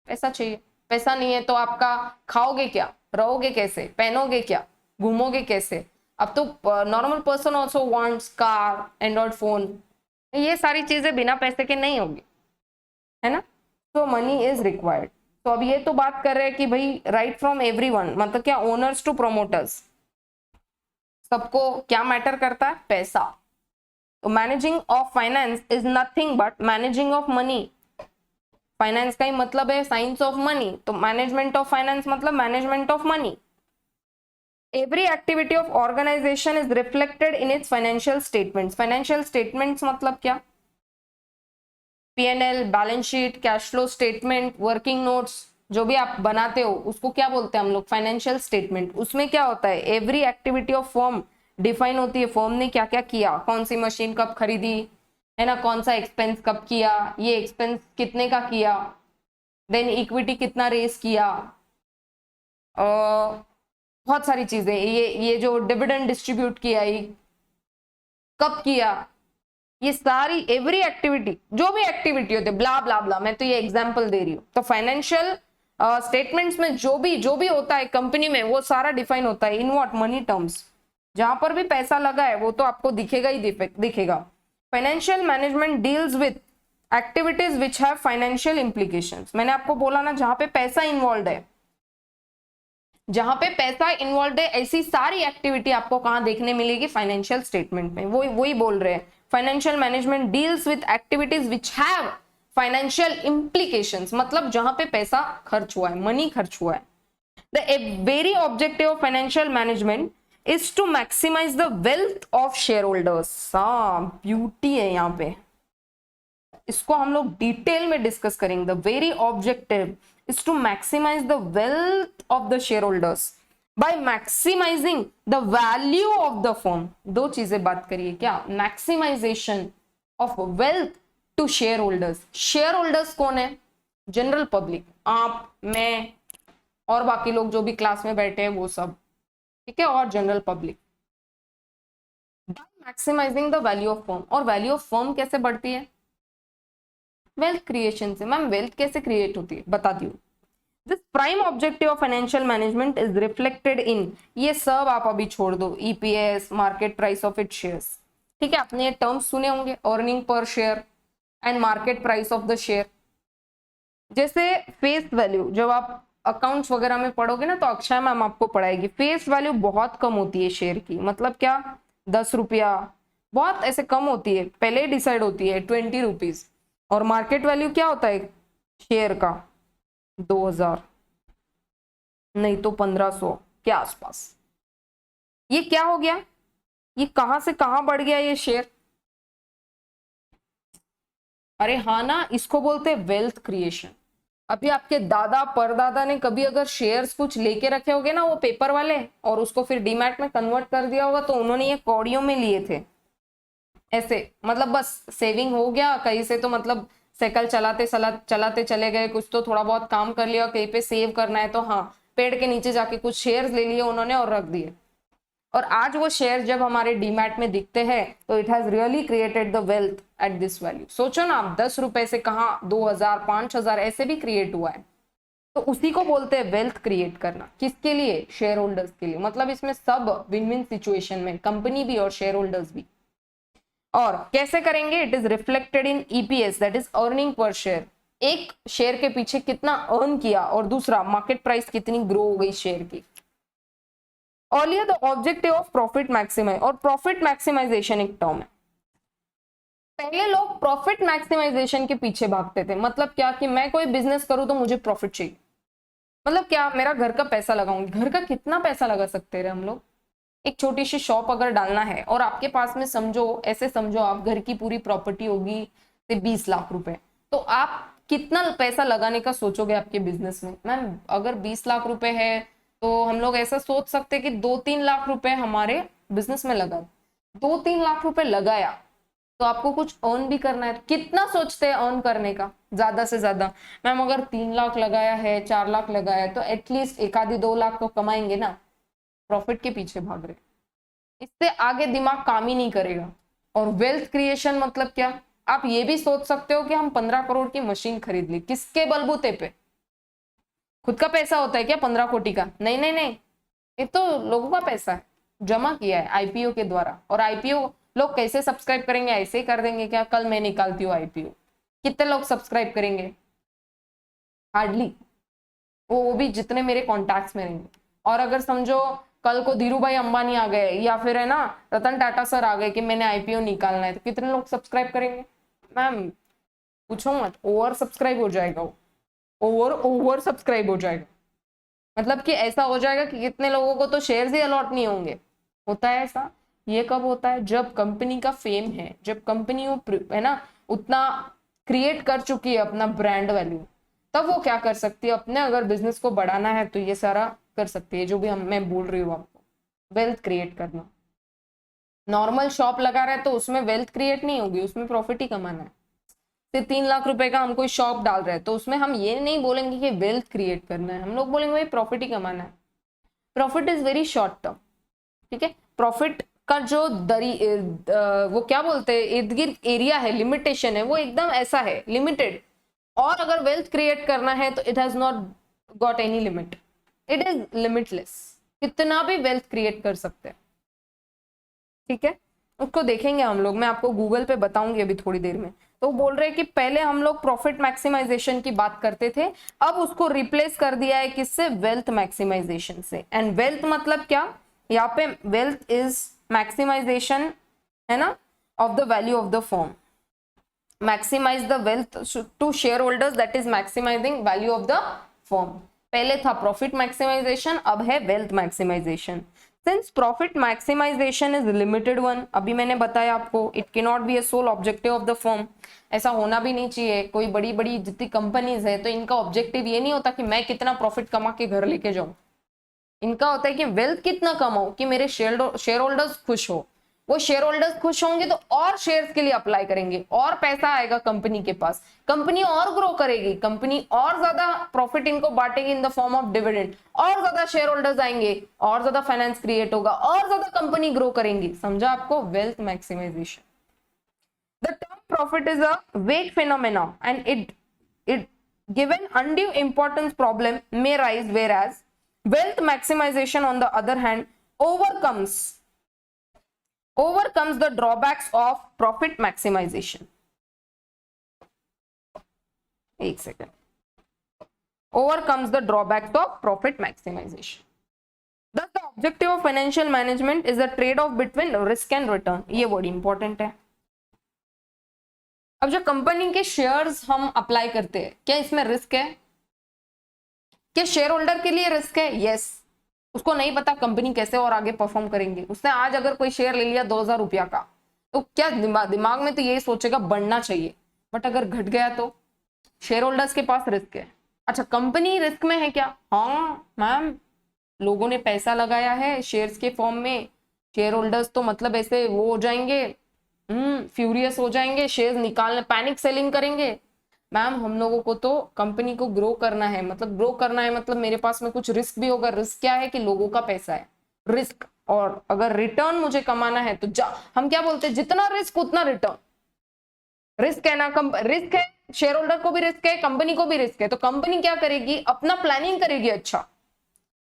पैसा चाहिए। पैसा नहीं है तो आपका खाओगे क्या, रहोगे कैसे, पहनोगे क्या, घूमोगे कैसे। अब तो normal person also wants car, Android phone, ये सारी चीजें बिना पैसे के नहीं होगी, है ना। तो मनी इज रिक्वायर्ड। तो अब ये तो बात कर रहे हैं कि भाई राइट फ्रॉम एवरीवन, मतलब क्या, ओनर्स टू प्रोमोटर्स, सबको क्या मैटर करता है, पैसा। तो managing of finance is nothing but managing of money. Finance का ही मतलब है साइंस ऑफ मनी, तो मैनेजमेंट ऑफ फाइनेंस मतलब management of money. Every activity of organisation is reflected in its financial statements. Financial statements मतलब क्या, P&L, balance sheet, cash flow statement, working notes, जो भी आप बनाते हो उसको क्या बोलते हैं हम लोग, फाइनेंशियल स्टेटमेंट। उसमें क्या होता है, every activity of firm define होती है, फर्म ने क्या क्या किया, कौन सी मशीन कब खरीदी, है ना, कौन सा एक्सपेंस कब किया, ये एक्सपेंस कितने का किया, देन इक्विटी कितना रेस किया, बहुत सारी चीजें, ये जो डिविडेंड डिस्ट्रीब्यूट किया ये कब किया, ये सारी एवरी एक्टिविटी, जो भी एक्टिविटी होती है, ब्ला ब्ला ब्ला, मैं तो ये एग्जांपल दे रही हूँ। तो फाइनेंशियल स्टेटमेंट्स में जो भी होता है कंपनी में, वो सारा डिफाइन होता है इन व्हाट, मनी टर्म्स। जहां पर भी पैसा लगा है वो तो आपको दिखेगा ही दिखेगा। Financial management deals with activities which have financial implications. मैंने आपको बोला ना, जहां पे पैसा इन्वॉल्व है, जहां पे पैसा इन्वॉल्व है, ऐसी सारी एक्टिविटी आपको कहां देखने मिलेगी, फाइनेंशियल स्टेटमेंट में। वही बोल रहे हैं, financial management deals with activities which have financial implications, मतलब जहां पे पैसा खर्च हुआ है, मनी खर्च हुआ है। The very objective of financial management is to maximise the wealth of share holders. हाँ, ब्यूटी है यहाँ पे, इसको हम लोग डिटेल में डिस्कस करेंगे। The very objective is to maximize the wealth of the shareholders by maximizing the value of the firm। दो चीजें बात करिए, क्या, maximization of wealth to shareholders। shareholders कौन है, जनरल पब्लिक, आप, मैं और बाकी लोग जो भी क्लास में बैठे हैं वो सब, ठीक है, और general public. by maximizing the value of firm, और वैल्यू ऑफ फर्म कैसे बढ़ती है, वेल्थ क्रिएशन से। मैम वेल्थ कैसे क्रिएट होती है, बता दी। This prime objective of financial management is reflected in, ये सब आप अभी छोड़ दो, EPS, market price of its shares, ठीक है, आपने ये टर्म्स सुने होंगे, earning per share and market price of the share. जैसे फेस वैल्यू, जब आप अकाउंट्स वगैरह में पढ़ोगे ना, तो अक्षय मैम आपको पढ़ाएगी, फेस वैल्यू बहुत कम होती है शेयर की, मतलब क्या, 10 रुपया, बहुत ऐसे कम होती है, पहले डिसाइड होती है 20 रुपीज। और मार्केट वैल्यू क्या होता है शेयर का, 2000 नहीं तो 1500 के आसपास। ये क्या हो गया, ये कहां से कहां बढ़ गया ये शेयर, अरे हाँ ना, इसको बोलते हैं वेल्थ क्रिएशन। अभी आपके दादा परदादा ने कभी अगर शेयर्स कुछ लेके रखे होंगे ना, वो पेपर वाले, और उसको फिर डीमैट में कन्वर्ट कर दिया होगा, तो उन्होंने ये कौड़ियों में लिए थे ऐसे, मतलब बस सेविंग हो गया कहीं से, तो मतलब साइकिल चलाते चले गए, कुछ तो थोड़ा बहुत काम कर लिया, कहीं पे सेव करना है तो हाँ, पेड़ के नीचे जाके कुछ शेयर्स ले लिए उन्होंने और रख दिए। और आज वो शेयर जब हमारे डीमैट में दिखते हैं, तो it has really created the wealth at this value. सोचो ना आप, 10 रुपए से कहाँ 2000, 5000 ऐसे भी क्रिएट हुआ है। तो उसी को बोलते हैं वेल्थ क्रिएट करना। किसके लिए, शेयर होल्डर्स के लिए। मतलब इसमें सब विन विन सिचुएशन में, कंपनी भी और शेयर होल्डर्स भी। और कैसे करेंगे, it is reflected in EPS, that is earning per share. एक शेयर के पीछे कितना अर्न किया, और दूसरा मार्केट प्राइस कितनी ग्रो हो गई शेयर की। Earlier the objective of profit maximise, और प्रॉफिट मैक्सिमाइजेशन एक टर्म है। पहले लोग प्रॉफिट मैक्सिमाइजेशन के पीछे भागते थे, मतलब क्या कि मैं कोई बिजनेस करूं तो मुझे प्रॉफिट चाहिए, मतलब क्या, मेरा घर का पैसा लगाऊंगी, घर का कितना पैसा लगा सकते हैं हम लोग। एक छोटी सी शॉप अगर डालना है और आपके पास में समझो, ऐसे समझो आप घर की पूरी प्रॉपर्टी होगी से 20 लाख रुपए, तो आप कितना पैसा लगाने का सोचोगे आपके बिजनेस में। मैम अगर 20 लाख रुपए है तो हम लोग ऐसा सोच सकते हैं कि 2-3 लाख रुपए हमारे बिजनेस में लगा, 2-3 लाख रुपए लगाया तो आपको कुछ अर्न भी करना है। कितना सोचते हैं अर्न करने का, ज्यादा से ज्यादा। मैम अगर 3 लाख लगाया है, 4 लाख लगाया है, तो एटलीस्ट 1-2 लाख तो कमाएंगे ना। प्रॉफिट के पीछे भाग रहे, इससे आगे दिमाग काम ही नहीं करेगा। और वेल्थ क्रिएशन मतलब क्या, आप ये भी सोच सकते हो कि हम 15 करोड़ की मशीन खरीद ली, किसके बलबूते पे? खुद का पैसा होता है क्या 15 कोटी का? नहीं नहीं नहीं, ये तो लोगों का पैसा है, जमा किया है आईपीओ के द्वारा। और आईपीओ लोग कैसे सब्सक्राइब करेंगे? ऐसे ही कर देंगे क्या? कल मैं निकालती हूँ आईपीओ, कितने लोग सब्सक्राइब करेंगे? हार्डली, वो भी जितने मेरे कॉन्टैक्ट्स में रहेंगे। और अगर समझो कल को धीरू भाई अंबानी आ गए या फिर है ना रतन टाटा सर आ गए कि मैंने आईपीओ निकालना है, तो कितने लोग सब्सक्राइब करेंगे? मैम पूछो मत, ओवर सब्सक्राइब हो जाएगा वो, ओवर सब्सक्राइब हो जाएगा। मतलब कि ऐसा हो जाएगा कि कितने लोगों को तो शेयर्स ही अलॉट नहीं होंगे। होता है ऐसा। ये कब होता है? जब कंपनी का फेम है, जब कंपनी है ना उतना क्रिएट कर चुकी है अपना ब्रांड वैल्यू, तब वो क्या कर सकती है, अपने अगर बिजनेस को बढ़ाना है तो ये सारा कर सकती है, जो भी मैं बोल रही हूँ आपको, वेल्थ क्रिएट करना। नॉर्मल शॉप लगा रहा है तो उसमें वेल्थ क्रिएट नहीं होगी, उसमें प्रॉफिट ही कमाना है। 3 लाख रुपए का हम कोई शॉप डाल रहे हैं तो उसमें हम ये नहीं बोलेंगे कि वेल्थ क्रिएट करना है, हम लोग बोलेंगे भाई प्रॉफिट ही कमाना है। Profit is very short term, ठीक है। प्रॉफिट का जो वो क्या बोलते हैं, इर्द गिर्द एरिया है, लिमिटेशन है, वो एकदम ऐसा है, लिमिटेड। और अगर वेल्थ क्रिएट करना है तो it has not got any limit, it is limitless, कितना भी वेल्थ क्रिएट कर सकते हैं, ठीक है। उसको देखेंगे हम लोग, मैं आपको गूगल पे बताऊंगी अभी थोड़ी देर में। तो बोल रहे हैं कि पहले हम लोग प्रॉफिट मैक्सिमाइजेशन की बात करते थे, अब उसको रिप्लेस कर दिया है किससे? वेल्थ मैक्सिमाइजेशन से। एंड वेल्थ मतलब क्या, यहाँ पे वेल्थ इज मैक्सिमाइजेशन, है ना, of the value of the firm. Maximise the wealth to share holders, that is maximising value of the firm. पहले था प्रॉफिट मैक्सिमाइजेशन, अब है wealth maximisation. Since profit maximisation is limited one, अभी मैंने बताया आपको, it can not be a sole objective of the firm. ऐसा होना भी नहीं चाहिए। कोई बड़ी बड़ी जितनी कंपनीज है तो इनका ऑब्जेक्टिव ये नहीं होता कि मैं कितना प्रॉफिट कमा के घर लेके जाऊं, इनका होता है कि वेल्थ कितना कमाऊं कि मेरे शेयर होल्डर्स खुश हो। वो शेयर होल्डर्स खुश होंगे तो और शेयर्स के लिए अप्लाई करेंगे, और पैसा आएगा कंपनी के पास, कंपनी और ग्रो करेगी, कंपनी और ज्यादा प्रॉफिट इनको बांटेगी in the form of dividend, और ज्यादा शेयर होल्डर्स आएंगे, और ज्यादा फाइनेंस क्रिएट होगा, और ज्यादा कंपनी ग्रो करेंगी। समझा आपको? Wealth maximisation. The term profit is a vague phenomena and it given undue importance problem may rise, whereas wealth maximization on the other hand overcomes the drawbacks of profit maximization. एक second, overcomes the drawbacks of profit maximization. Thus the objective of financial management is the trade-off between risk and return. ये बड़ी इंपॉर्टेंट है। अब जो कंपनी के शेयर्स हम अप्लाई करते हैं, क्या इसमें रिस्क है? क्या शेयर होल्डर के लिए रिस्क है? यस। उसको नहीं पता कंपनी कैसे और आगे परफॉर्म करेंगे। उसने आज अगर कोई शेयर ले लिया 2000 रुपया का, तो क्या दिमाग में तो यही सोचेगा बढ़ना चाहिए, बट अगर घट गया तो शेयर होल्डर्स के पास रिस्क है। अच्छा, कंपनी रिस्क में है क्या? हाँ मैम, लोगों ने पैसा लगाया है शेयर्स के फॉर्म में, शेयर होल्डर्स तो मतलब ऐसे वो हो जाएंगे, फ्यूरियस हो जाएंगे, शेयर्स निकालने, पैनिक सेलिंग करेंगे। मैम हम लोगों को तो कंपनी को ग्रो करना है, मतलब ग्रो करना है मतलब मेरे पास में कुछ रिस्क भी होगा। रिस्क क्या है कि लोगों का पैसा है, रिस्क। और अगर रिटर्न मुझे कमाना है तो हम क्या बोलते हैं, जितना रिस्क उतना रिटर्न। रिस्क है ना, रिस्क है, शेयर होल्डर को भी रिस्क है, कंपनी को भी रिस्क है। तो कंपनी क्या करेगी, अपना प्लानिंग करेगी। अच्छा,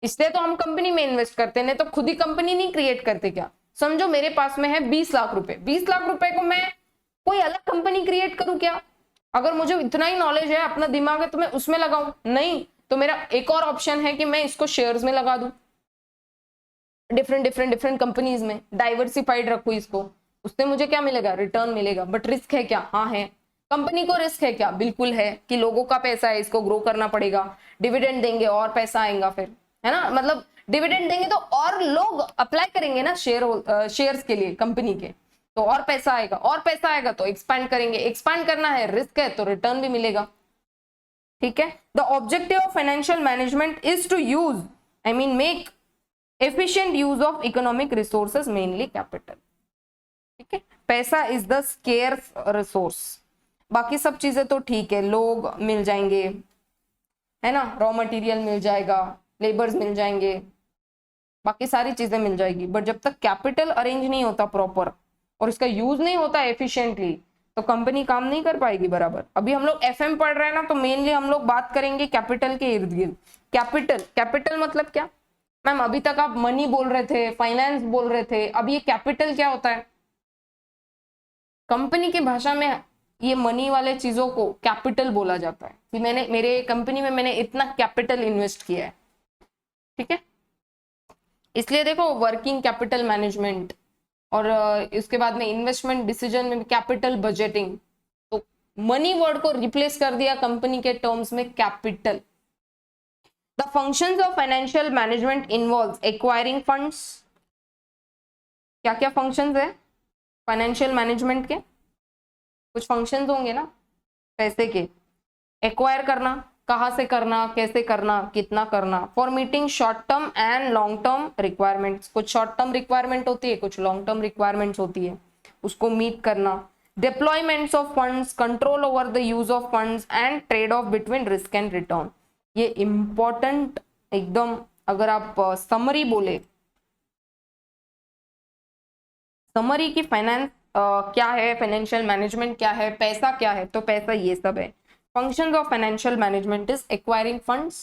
इसलिए तो हम कंपनी में इन्वेस्ट करते हैं, नहीं तो खुद ही कंपनी नहीं क्रिएट करते क्या। समझो मेरे पास में है 20 लाख रुपए, 20 लाख रुपए को मैं कोई अलग कंपनी क्रिएट करूं क्या? अगर मुझे इतना ही नॉलेज है, अपना दिमाग है, तो मैं उसमें लगाऊं? नहीं। तो मेरा एक और ऑप्शन है कि मैं इसको शेयर्स में लगा दूं, डिफरेंट कंपनीज में, डाइवर्सिफाइड रखूं इसको। उससे मुझे क्या मिलेगा? रिटर्न मिलेगा। बट रिस्क है क्या? हाँ है। कंपनी को रिस्क है क्या? बिल्कुल है, कि लोगों का पैसा है, इसको ग्रो करना पड़ेगा, डिविडेंड देंगे और पैसा आएगा फिर, है ना, मतलब डिविडेंड देंगे तो और लोग अप्लाई करेंगे ना शेयर्स के लिए कंपनी के, तो और पैसा आएगा, और पैसा आएगा तो एक्सपैंड करेंगे, एक्सपैंड करना है, रिस्क है तो रिटर्न भी मिलेगा। ठीक है, the objective of financial management is to use, I mean make efficient use of economic resources, mainly capital. ठीक है, पैसा इज द स्केर्स रिसोर्स, बाकी सब चीजें तो ठीक है, लोग मिल जाएंगे, है ना, रॉ मटेरियल मिल जाएगा, लेबर्स मिल जाएंगे, बाकी सारी चीजें मिल जाएगी, बट जब तक कैपिटल अरेंज नहीं होता प्रॉपर और इसका यूज नहीं होता एफिशिएंटली, तो कंपनी काम नहीं कर पाएगी बराबर। अभी हम लोग एफएम पढ़ रहे हैं ना, तो मेनली हम लोग बात करेंगे कैपिटल के इर्द गिर्द। कैपिटल, कैपिटल मतलब क्या मैम? अभी तक आप मनी बोल रहे थे, फाइनेंस बोल रहे थे, अब ये कैपिटल क्या होता है? कंपनी की भाषा में ये मनी वाले चीजों को कैपिटल बोला जाता है, कि मैंने मेरे कंपनी में मैंने इतना कैपिटल इन्वेस्ट किया है। ठीक है, इसलिए देखो वर्किंग कैपिटल मैनेजमेंट और इसके बाद में इन्वेस्टमेंट डिसीजन में कैपिटल बजटिंग, तो मनी वर्ड को रिप्लेस कर दिया कंपनी के टर्म्स में capital. The functions of financial management involves acquiring funds. क्या क्या फंक्शंस है फाइनेंशियल मैनेजमेंट के? कुछ फंक्शंस होंगे ना पैसे के, एक्वायर करना, कहाँ से करना, कैसे करना, कितना करना, for meeting short term and long term requirements, कुछ शॉर्ट टर्म रिक्वायरमेंट होती है, कुछ लॉन्ग टर्म रिक्वायरमेंट्स होती है, उसको मीट करना, deployments of funds, control over the use of funds and trade off between risk and return. ये इंपॉर्टेंट एकदम, अगर आप समरी बोले, समरी की फाइनेंस क्या है, फाइनेंशियल मैनेजमेंट क्या है, पैसा क्या है, तो पैसा ये सब है। Functions of financial management is acquiring funds,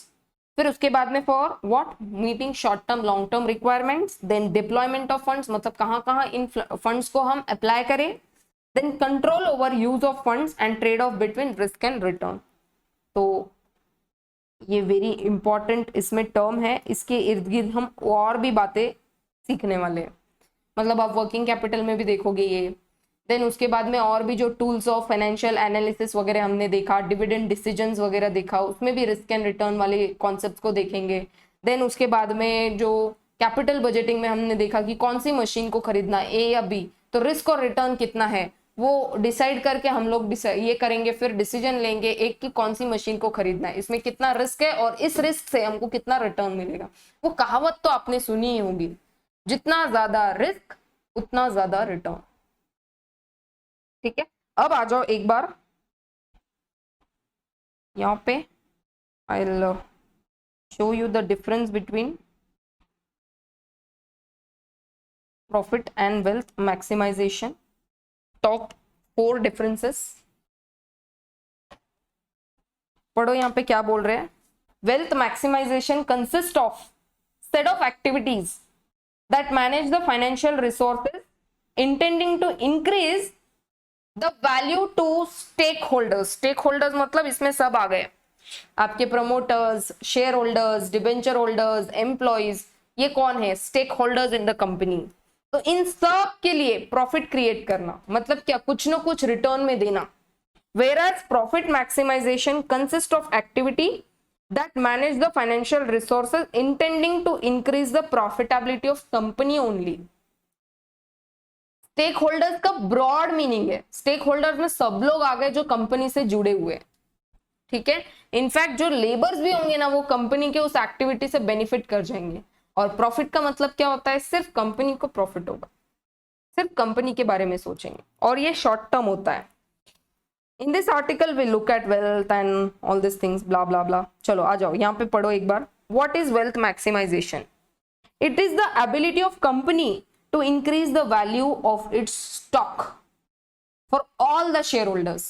फिर उसके बाद में for what, meeting short term long term requirements, then deployment of funds, मतलब कहाँ कहाँ इन फंड्स को हम अप्लाई करें, then control over use of funds and trade off between risk and return. तो ये वेरी इंपॉर्टेंट इसमें टर्म है, इसके इर्द गिर्द हम और भी बातें सीखने वाले हैं, मतलब आप वर्किंग कैपिटल में भी देखोगे ये। देन उसके बाद में और भी जो टूल्स ऑफ फाइनेंशियल एनालिसिस वगैरह हमने देखा, डिविडेंड डिसीजंस वगैरह देखा, उसमें भी रिस्क एंड रिटर्न वाले कॉन्सेप्ट्स को देखेंगे। देन उसके बाद में जो कैपिटल बजटिंग में हमने देखा कि कौन सी मशीन को खरीदना है, ए या बी, तो रिस्क और रिटर्न कितना है वो डिसाइड करके हम लोग ये करेंगे, फिर डिसीजन लेंगे एक कि कौन सी मशीन को खरीदना है, इसमें कितना रिस्क है और इस रिस्क से हमको कितना रिटर्न मिलेगा। वो कहावत तो आपने सुनी ही होगी, जितना ज्यादा रिस्क उतना ज्यादा रिटर्न। ठीक है, अब आ जाओ एक बार यहाँ पे, I will show you the difference between profit and wealth maximisation, top 4 differences. पढ़ो यहाँ पे क्या बोल रहे हैं। Wealth maximisation consist of set of activities that manage the financial resources intending to increase the value to stakeholders। stakeholders मतलब इसमें सब आ गए, आपके promoters, share holders, debenture holders, employees, ये कौन है? Stake holders in the company. तो इन सब के लिए प्रॉफिट क्रिएट करना, मतलब क्या, कुछ ना कुछ रिटर्न में देना। whereas profit maximization consists of activity that manage the financial resources intending to increase the profitability of company only। Stake holders का ब्रॉड मीनिंग है, स्टेक होल्डर्स में सब लोग आ गए जो कंपनी से जुड़े हुए। ठीक है, इनफैक्ट जो लेबर्स भी होंगे ना, वो कंपनी के उस एक्टिविटी से बेनिफिट कर जाएंगे। और प्रॉफिट का मतलब क्या होता है? सिर्फ कंपनी को प्रॉफिट होगा, सिर्फ कंपनी के बारे में सोचेंगे, और ये शॉर्ट टर्म होता है। In this article we look at wealth and all these things blah blah blah। चलो आ जाओ यहाँ पे पढ़ो एक बार। What is wealth maximization? It is the ability of company to increase the value of its stock for all the shareholders।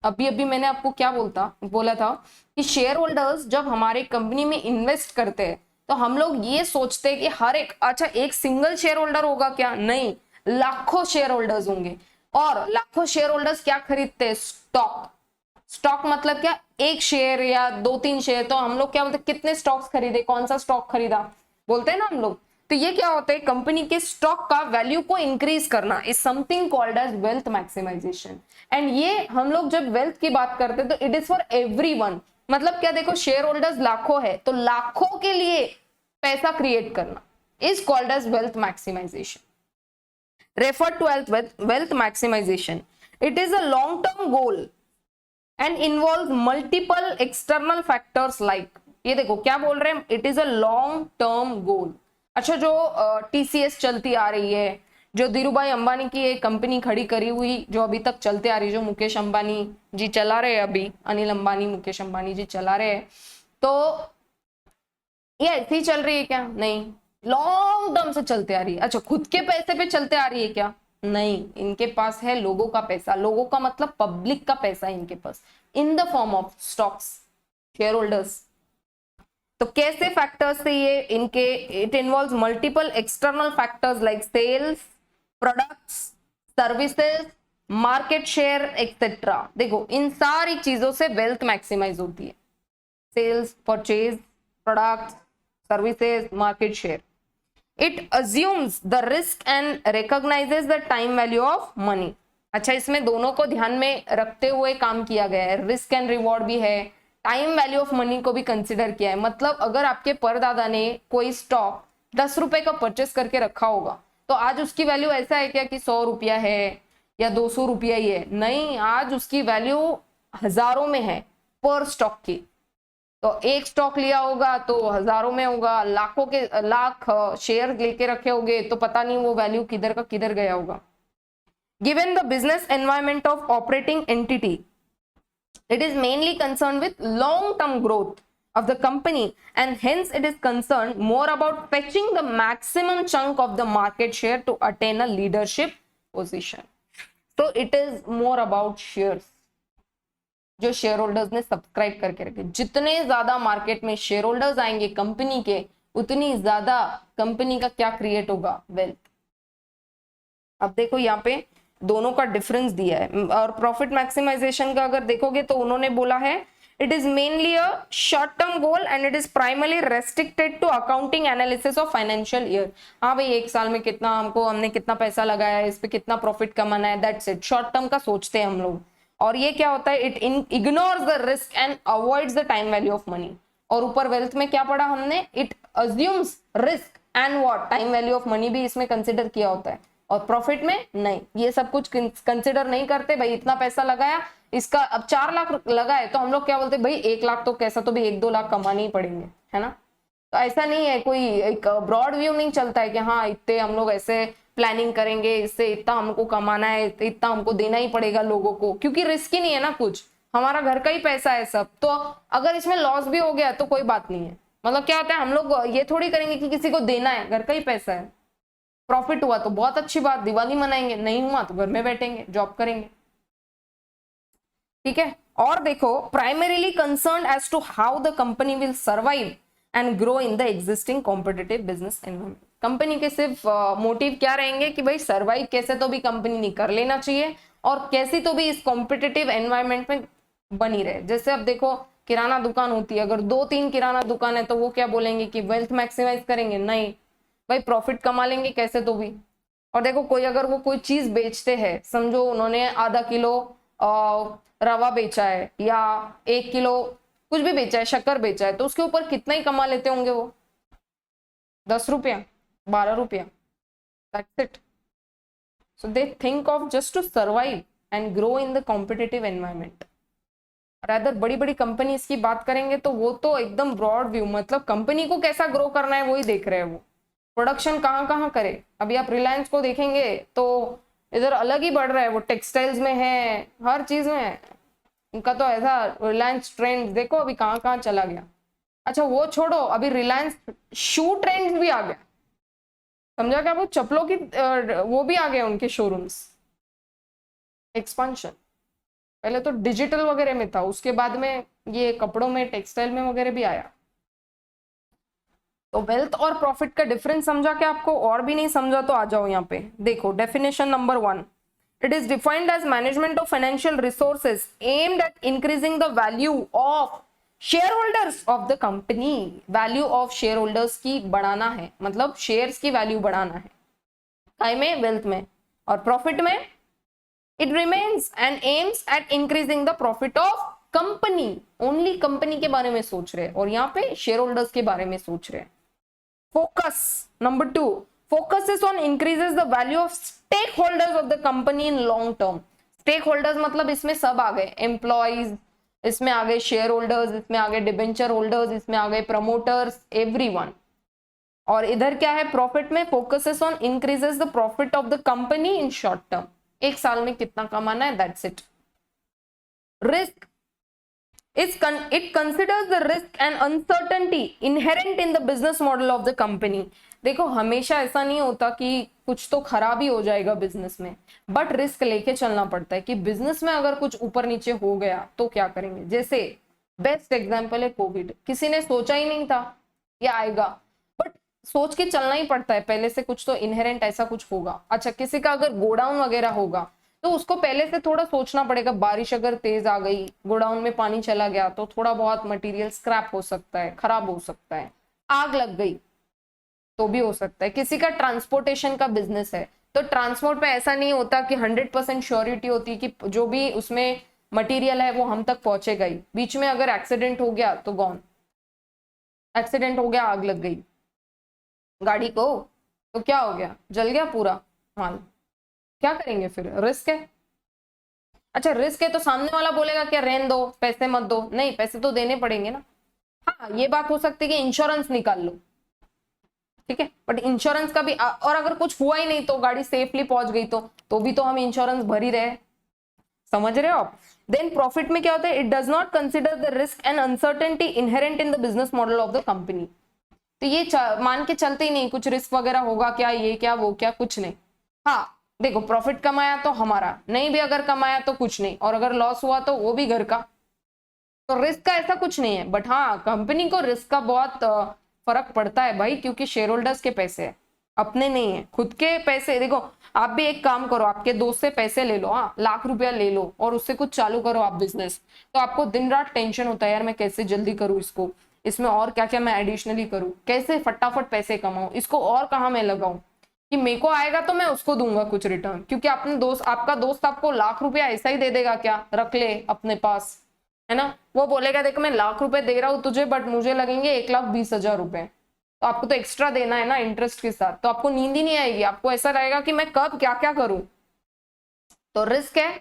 अभी अभी मैंने आपको क्या बोला था कि शेयर होल्डर्स जब हमारे कंपनी में इन्वेस्ट करते हैं तो हम लोग ये सोचते हैं कि हर एक, अच्छा एक सिंगल शेयर होल्डर होगा क्या? नहीं, लाखों शेयर होल्डर्स होंगे, और लाखों शेयर होल्डर्स क्या खरीदते हैं? स्टॉक। स्टॉक मतलब क्या? एक शेयर या 2-3 शेयर। तो हम लोग क्या बोलते हैं, कितने स्टॉक्स खरीदे, कौन सा स्टॉक खरीदा, बोलते हैं ना हम लोग। तो ये क्या होता है, कंपनी के स्टॉक का वैल्यू को इंक्रीज करना is something called as wealth maximisation. And ये हम लोग जब वेल्थ की बात करते हैं तो इट इज फॉर एवरीवन। मतलब क्या, देखो शेयर होल्डर्स लाखों है तो लाखों के लिए पैसा क्रिएट करना is called as wealth maximisation. Refer to wealth maximisation, it is a long term goal and involve multiple external factors like, ये देखो क्या बोल रहे हैं, it is a long term goal. अच्छा, जो टीसीएस चलती आ रही है, जो धीरूभाई अंबानी की एक कंपनी खड़ी करी हुई जो अभी तक चलते आ रही है, जो मुकेश अंबानी जी चला रहे हैं, अभी अनिल अंबानी मुकेश अंबानी जी चला रहे हैं, तो ये ऐसी चल रही है क्या? नहीं, लॉन्ग टर्म से चलते आ रही है। अच्छा, खुद के पैसे पे चलते आ रही है क्या? नहीं, इनके पास है लोगों का पैसा, लोगों का मतलब पब्लिक का पैसा है इनके पास, in the form of stocks, share holders. तो कैसे फैक्टर्स से ये इनके, it involves multiple external factors like sales, products, services, market share etcetera. देखो इन सारी चीजों से वेल्थ मैक्सिमाइज होती है, sales, purchase, products, services, market share. It assumes the risk and recognises the time value of money. अच्छा, इसमें दोनों को ध्यान में रखते हुए काम किया गया है, रिस्क एंड रिवॉर्ड भी है, टाइम वैल्यू ऑफ मनी को भी कंसिडर किया है। मतलब अगर आपके परदादा ने कोई स्टॉक 10 रुपए का परचेस करके रखा होगा तो आज उसकी वैल्यू ऐसा है क्या कि 100 रुपया है या 200 रुपया ही है? नहीं, आज उसकी वैल्यू हजारों में है पर स्टॉक की। तो एक स्टॉक लिया होगा तो हजारों में होगा, लाखों के लाख शेयर लेके रखे होंगे तो पता नहीं वो वैल्यू किधर का किधर गया होगा। Given the business environment of operating entity, it is mainly concerned with long term growth of the company and hence it is concerned more about fetching the maximum chunk of the market share to attain a leadership position. So it is more about shares, जो शेयर होल्डर्स ने सब्सक्राइब करके रखे। जितने ज्यादा मार्केट में शेयर होल्डर्स आएंगे कंपनी के, उतनी ज्यादा कंपनी का क्या क्रिएट होगा, वेल्थ। अब देखो यहाँ पे दोनों का डिफरेंस दिया है। और प्रॉफिट मैक्सिमाइजेशन का अगर देखोगे तो उन्होंने बोला है it is mainly a short term goal and it is primarily restricted to accounting analysis of financial year. हाँ भाई, एक साल में कितना हमने कितना पैसा लगाया है, इस पे कितना प्रॉफिट कमाना है, दैट्स इट। शॉर्ट टर्म का सोचते हैं हम लोग। और ये क्या होता है, it ignores the risk and avoids the time value of money. और ऊपर वेल्थ में क्या पढ़ा हमने, it assumes risk and what, time value of money भी इसमें कंसिडर किया होता है। और प्रॉफिट में नहीं, ये सब कुछ कंसिडर नहीं करते। भाई इतना पैसा लगाया, इसका अब 4 लाख लगाए तो हम लोग क्या बोलते, भाई 1 लाख तो कैसा तो भी 1-2 लाख कमाने ही पड़ेंगे, है ना। तो ऐसा नहीं है, कोई एक ब्रॉड व्यू नहीं चलता है कि हाँ इतने हम लोग ऐसे प्लानिंग करेंगे, इससे इतना हमको कमाना है, इतना हमको देना ही पड़ेगा लोगों को, क्योंकि रिस्क ही नहीं है ना, कुछ हमारा घर का ही पैसा है सब। तो अगर इसमें लॉस भी हो गया तो कोई बात नहीं है। मतलब क्या होता है, हम लोग ये थोड़ी करेंगे कि किसी को देना है, घर का ही पैसा है। प्रॉफिट हुआ तो बहुत अच्छी बात, दिवाली मनाएंगे, नहीं हुआ तो घर में बैठेंगे, जॉब करेंगे, ठीक है। और देखो, primarily concern as to how the company will survive and grow in the existing competitive business environment. Company के सिर्फ मोटिव क्या रहेंगे कि भाई सर्वाइव कैसे तो भी कंपनी ने कर लेना चाहिए और कैसी तो भी इस कॉम्पिटिटिव एनवायरमेंट में बनी रहे। जैसे अब देखो, किराना दुकान होती है, अगर 2-3 किराना दुकान है तो वो क्या बोलेंगे कि वेल्थ मैक्सिमाइज करेंगे, नहीं भाई प्रॉफिट कमा लेंगे कैसे तो भी। और देखो कोई अगर वो कोई चीज बेचते हैं, समझो उन्होंने आधा किलो रवा बेचा है या 1 किलो कुछ भी बेचा है, शक्कर बेचा है, तो उसके ऊपर कितना ही कमा लेते होंगे वो, 10 रुपया, 12 रुपया, that's it. So they think of just to survive and grow in the competitive environment. Rather बड़ी बड़ी कंपनीज की बात करेंगे तो वो तो एकदम ब्रॉड व्यू, मतलब कंपनी को कैसा ग्रो करना है वही देख रहे हैं वो, प्रोडक्शन कहाँ कहाँ करे। अभी आप रिलायंस को देखेंगे तो इधर अलग ही बढ़ रहा है, वो टेक्सटाइल्स में है, हर चीज में है उनका। तो ऐसा रिलायंस ट्रेंड देखो अभी कहाँ कहाँ चला गया। अच्छा वो छोड़ो, अभी रिलायंस शू ट्रेंड भी आ गया, समझा क्या, वो चप्पलों की वो भी आ गए उनके शोरूम्स, एक्सपांशन। पहले तो डिजिटल वगैरह में था, उसके बाद में ये कपड़ों में, टेक्सटाइल में वगैरह भी आया। तो वेल्थ और प्रॉफिट का डिफरेंस समझा क्या आपको? और भी नहीं समझा तो आ जाओ यहाँ पे, देखो definition number 1, it is defined as management of financial resources aimed at increasing the value of share holders of the company, value of share holders की बढ़ाना है, मतलब शेयर्स की वैल्यू बढ़ाना है, काय में, वेल्थ में। और प्रॉफिट में, it remains and aims at increasing the profit of company, only company के बारे में सोच रहे हैं, और यहाँ पे शेयर होल्डर्स के बारे में सोच रहे हैं। Focus number 2, focuses on increases the value of stakeholders of the company in long term। Stakeholders मतलब इसमें सब आ गए, एम्प्लॉइज, इसमें आ गए शेयर होल्डर्स, इसमें आ गए डिबेंचर होल्डर्स, इसमें आ गए प्रमोटर्स, एवरीवन। और इधर क्या है, प्रॉफिट में focuses on increases the profit of the company in short term, एक साल में कितना कमाना है, that's it. Risk, it considers the risk and uncertainty inherent in the business model of the company। देखो हमेशा ऐसा नहीं होता कि कुछ तो खराब ही हो जाएगा बिजनेस में, बट रिस्क लेके चलना पड़ता है कि बिजनेस में अगर कुछ ऊपर नीचे हो गया तो क्या करेंगे। जैसे बेस्ट एग्जांपल है कोविड, किसी ने सोचा ही नहीं था ये आएगा, बट सोच के चलना ही पड़ता है, पहले से कुछ तो इनहेरेंट ऐसा कुछ होगा। अच्छा, किसी का अगर गोडाउन वगैरह होगा तो उसको पहले से थोड़ा सोचना पड़ेगा, बारिश अगर तेज आ गई, गोडाउन में पानी चला गया तो थोड़ा बहुत मटेरियल स्क्रैप हो सकता है, खराब हो सकता है, आग लग गई तो भी हो सकता है। किसी का ट्रांसपोर्टेशन का बिजनेस है तो ट्रांसपोर्ट में ऐसा नहीं होता कि 100% श्योरिटी होती है कि जो भी उसमें मटेरियल है वो हम तक पहुंचेगा ही, बीच में अगर एक्सीडेंट हो गया तो गॉन, एक्सीडेंट हो गया, आग लग गई गाड़ी को तो क्या हो गया, जल गया पूरा माल, क्या करेंगे फिर, रिस्क है। अच्छा रिस्क है तो सामने वाला बोलेगा क्या रहने दो, पैसे मत दो, नहीं पैसे तो देने पड़ेंगे ना। हाँ ये बात हो सकती है कि इंश्योरेंस निकाल लो, ठीक है, बट इंश्योरेंस का भी और अगर कुछ हुआ ही नहीं तो गाड़ी सेफली पहुंच गई तो भी तो हम इंश्योरेंस भर ही रहे, समझ रहे हो आप। देन प्रॉफिट में क्या होता है, it does not consider the risk and uncertainty inherent in the business model of the company. तो ये मान के चलते ही नहीं कुछ रिस्क वगैरह होगा क्या, ये क्या वो क्या, कुछ नहीं। हाँ देखो प्रॉफिट कमाया तो हमारा, नहीं भी अगर कमाया तो कुछ नहीं, और अगर लॉस हुआ तो वो भी घर का, तो रिस्क का ऐसा कुछ नहीं है। बट हाँ कंपनी को रिस्क का बहुत फर्क पड़ता है भाई, क्योंकि शेयर होल्डर्स के पैसे है, अपने नहीं है, खुद के पैसे। देखो आप भी एक काम करो, आपके दोस्त से पैसे ले लो, हाँ ₹1,00,000 ले लो और उससे कुछ चालू करो आप बिजनेस, तो आपको दिन रात टेंशन होता है यार मैं कैसे जल्दी करूँ इसको, इसमें और क्या क्या मैं एडिशनली करूँ, कैसे फटाफट पैसे कमाऊं, इसको और कहाँ मैं लगाऊं कि मेरे को आएगा तो मैं उसको दूंगा कुछ रिटर्न। क्योंकि अपने दोस्त, आपका दोस्त आपको ₹1,00,000 ऐसा ही दे देगा क्या, रख ले अपने पास, है ना। वो बोलेगा देख मैं ₹1,00,000 दे रहा हूँ तुझे, बट मुझे लगेंगे ₹1,20,000, तो आपको तो एक्स्ट्रा देना है ना इंटरेस्ट के साथ, तो आपको नींद ही नहीं आएगी, आपको ऐसा रहेगा कि मैं कब क्या क्या करूं। तो रिस्क है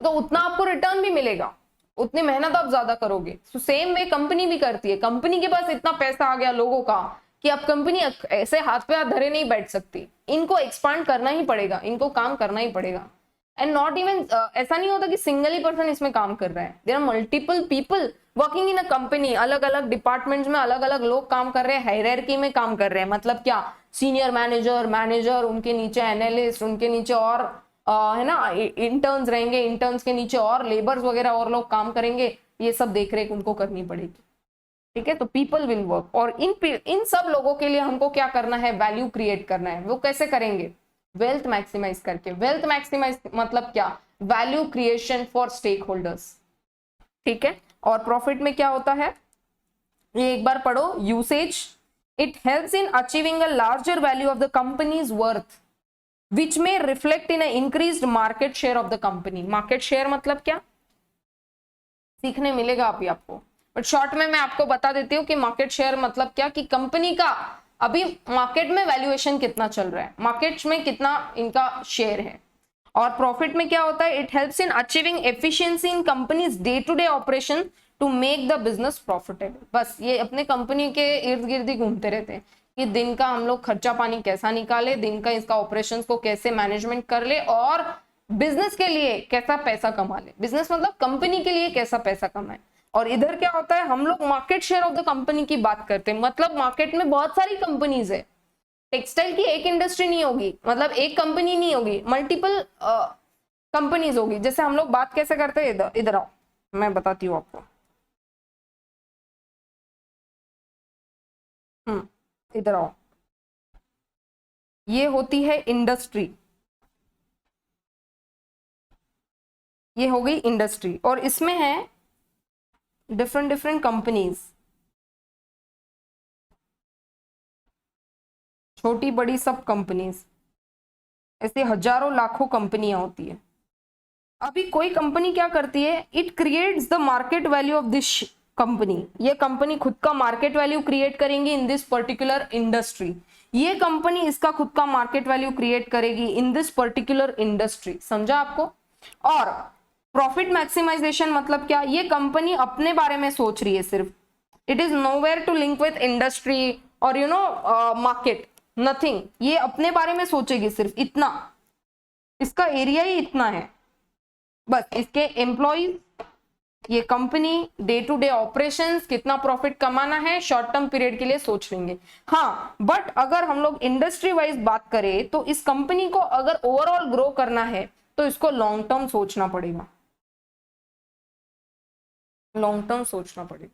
तो उतना आपको रिटर्न भी मिलेगा, उतनी मेहनत आप ज्यादा करोगे। तो सेम वे कंपनी भी करती है, कंपनी के पास इतना पैसा आ गया लोगों का कि अब कंपनी ऐसे हाथ पे हाथ धरे नहीं बैठ सकती, इनको एक्सपांड करना ही पड़ेगा, इनको काम करना ही पड़ेगा। एंड नॉट इवन ऐसा नहीं होता कि सिंगल ही पर्सन इसमें काम कर रहा है, there are multiple people working in a company, अलग अलग डिपार्टमेंट्स में अलग अलग लोग काम कर रहे हैं, हायरार्की में काम कर रहे हैं। मतलब क्या, सीनियर मैनेजर, मैनेजर, उनके नीचे एनालिस्ट, उनके नीचे और है ना इंटर्न्स रहेंगे, इंटर्न्स के नीचे और लेबर्स वगैरह और लोग काम करेंगे, ये सब देख रेख उनको करनी पड़ेगी, ठीक है। तो पीपल विल वर्क, और इन सब लोगों के लिए हमको क्या करना है, वैल्यू क्रिएट करना है। वो कैसे करेंगे, वेल्थ मैक्सिमाइज करके। वेल्थ मैक्सिमाइज मतलब क्या, value creation for stakeholders, ठीक है। और प्रॉफिट में क्या होता है, ये एक बार पढ़ो, usage, it helps in achieving a larger value of the company's worth which may reflect in increased market share of the company. Market share मतलब क्या, सीखने मिलेगा अभी आपको, बट शॉर्ट में मैं आपको बता देती हूँ कि मार्केट शेयर मतलब क्या, कि कंपनी का अभी मार्केट में वैल्यूएशन कितना चल रहा है, मार्केट में कितना इनका शेयर है। और प्रॉफिट में क्या होता है, it helps in achieving efficiency in companies day to day operation to make the business profitable. बस ये अपने कंपनी के इर्द गिर्द ही घूमते रहते हैं कि दिन का हम लोग खर्चा पानी कैसा निकाले, दिन का इसका ऑपरेशंस को कैसे मैनेजमेंट कर ले, और बिजनेस के लिए कैसा पैसा कमा ले। बिजनेस मतलब कंपनी के लिए कैसा पैसा कमाए। और इधर क्या होता है, हम लोग market share of the company की बात करते हैं, मतलब मार्केट में बहुत सारी कंपनीज है, टेक्सटाइल की एक इंडस्ट्री नहीं होगी, मतलब एक कंपनी नहीं होगी, मल्टीपल कंपनीज होगी। जैसे हम लोग बात कैसे करते हैं, इधर इधर आओ मैं बताती हूँ आपको, इधर आओ, ये होती है इंडस्ट्री, ये हो गई इंडस्ट्री, और इसमें है डिफरेंट डिफरेंट कंपनीज, छोटी बड़ी सब कंपनीज, ऐसे हजारों लाखों कंपनियां होती है। अभी कोई कंपनी क्या करती है, it creates the market value of this company, ये कंपनी खुद का मार्केट वैल्यू क्रिएट करेंगी इन दिस पर्टिकुलर इंडस्ट्री, ये कंपनी इसका खुद का मार्केट वैल्यू क्रिएट करेगी इन दिस पर्टिकुलर इंडस्ट्री, समझा आपको। और प्रॉफिट मैक्सिमाइजेशन मतलब क्या, ये कंपनी अपने बारे में सोच रही है सिर्फ, it is nowhere to link with industry और यू नो मार्केट, नथिंग, ये अपने बारे में सोचेगी सिर्फ, इतना इसका एरिया ही इतना है बस। इसके एम्प्लॉइज, ये company day to day operations, कितना प्रॉफिट कमाना है शॉर्ट टर्म पीरियड के लिए सोच लेंगे। हाँ, बट अगर हम लोग इंडस्ट्री वाइज बात करें तो इस कंपनी को अगर ओवरऑल ग्रो करना है तो इसको लॉन्ग टर्म सोचना पड़ेगा, लॉन्ग टर्म सोचना पड़ेगा।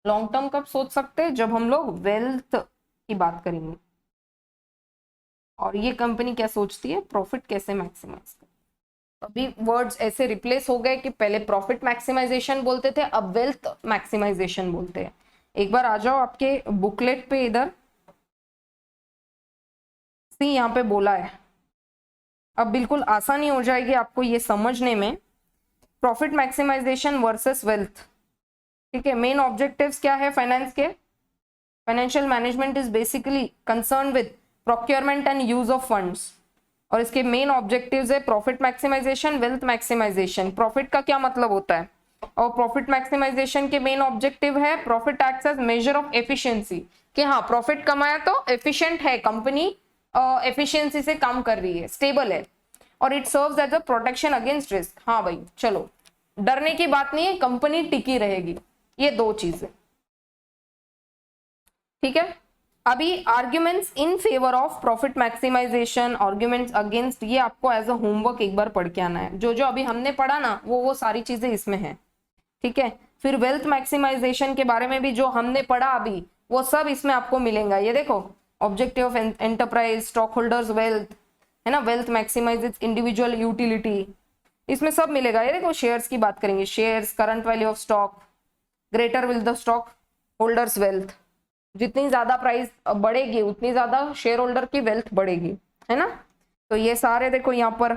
लॉन्ग टर्म कब सोच सकते हैं, जब हम लोग वेल्थ की बात करेंगे। और ये कंपनी क्या सोचती है, प्रॉफिट कैसे मैक्सिमाइज कर। अभी वर्ड्स ऐसे रिप्लेस हो गए कि पहले प्रॉफिट मैक्सिमाइजेशन बोलते थे, अब वेल्थ मैक्सिमाइजेशन बोलते हैं। एक बार आ जाओ आपके बुकलेट पे, इधर सी यहाँ पे बोला है, अब बिल्कुल आसानी हो जाएगी आपको ये समझने में। प्रॉफिट मैक्सिमाइजेशन वर्सेस वेल्थ, ठीक है। मेन ऑब्जेक्टिव्स क्या है फाइनेंस के, financial management is basically concern with procurement and use of funds, और इसके मेन ऑब्जेक्टिव्स है profit maximization, wealth maximization. Profit का क्या मतलब होता है, और प्रॉफिट मैक्सिमाइजेशन के मेन ऑब्जेक्टिव है profit acts as measure of efficiency, कि हाँ प्रॉफिट कमाया तो एफिशिएंट है कंपनी, एफिशिएंसी से काम कर रही है, स्टेबल है, और it serves as a protection against risk. हाँ भाई चलो, डरने की बात नहीं है, कंपनी टिकी रहेगी, ये दो चीजें, ठीक है। अभी arguments in favour of profit maximization, arguments against, ये आपको एज अ होमवर्क एक बार पढ़ के आना है। जो जो अभी हमने पढ़ा ना वो सारी चीजें इसमें है, ठीक है। फिर वेल्थ मैक्सिमाइजेशन के बारे में भी जो हमने पढ़ा अभी वो सब इसमें आपको मिलेगा। ये देखो, objective of enterprise, stock holders wealth, है ना, वेल्थ मैक्सिमाइजेज इंडिविजुअल यूटिलिटी, इसमें सब मिलेगा। ये देखो, शेयर्स की बात करेंगे, shares, current value of stock, greater will the stock holders wealth, जितनी ज्यादा प्राइस बढ़ेगी उतनी ज्यादा शेयर होल्डर की वेल्थ बढ़ेगी, है ना। तो ये सारे देखो यहाँ पर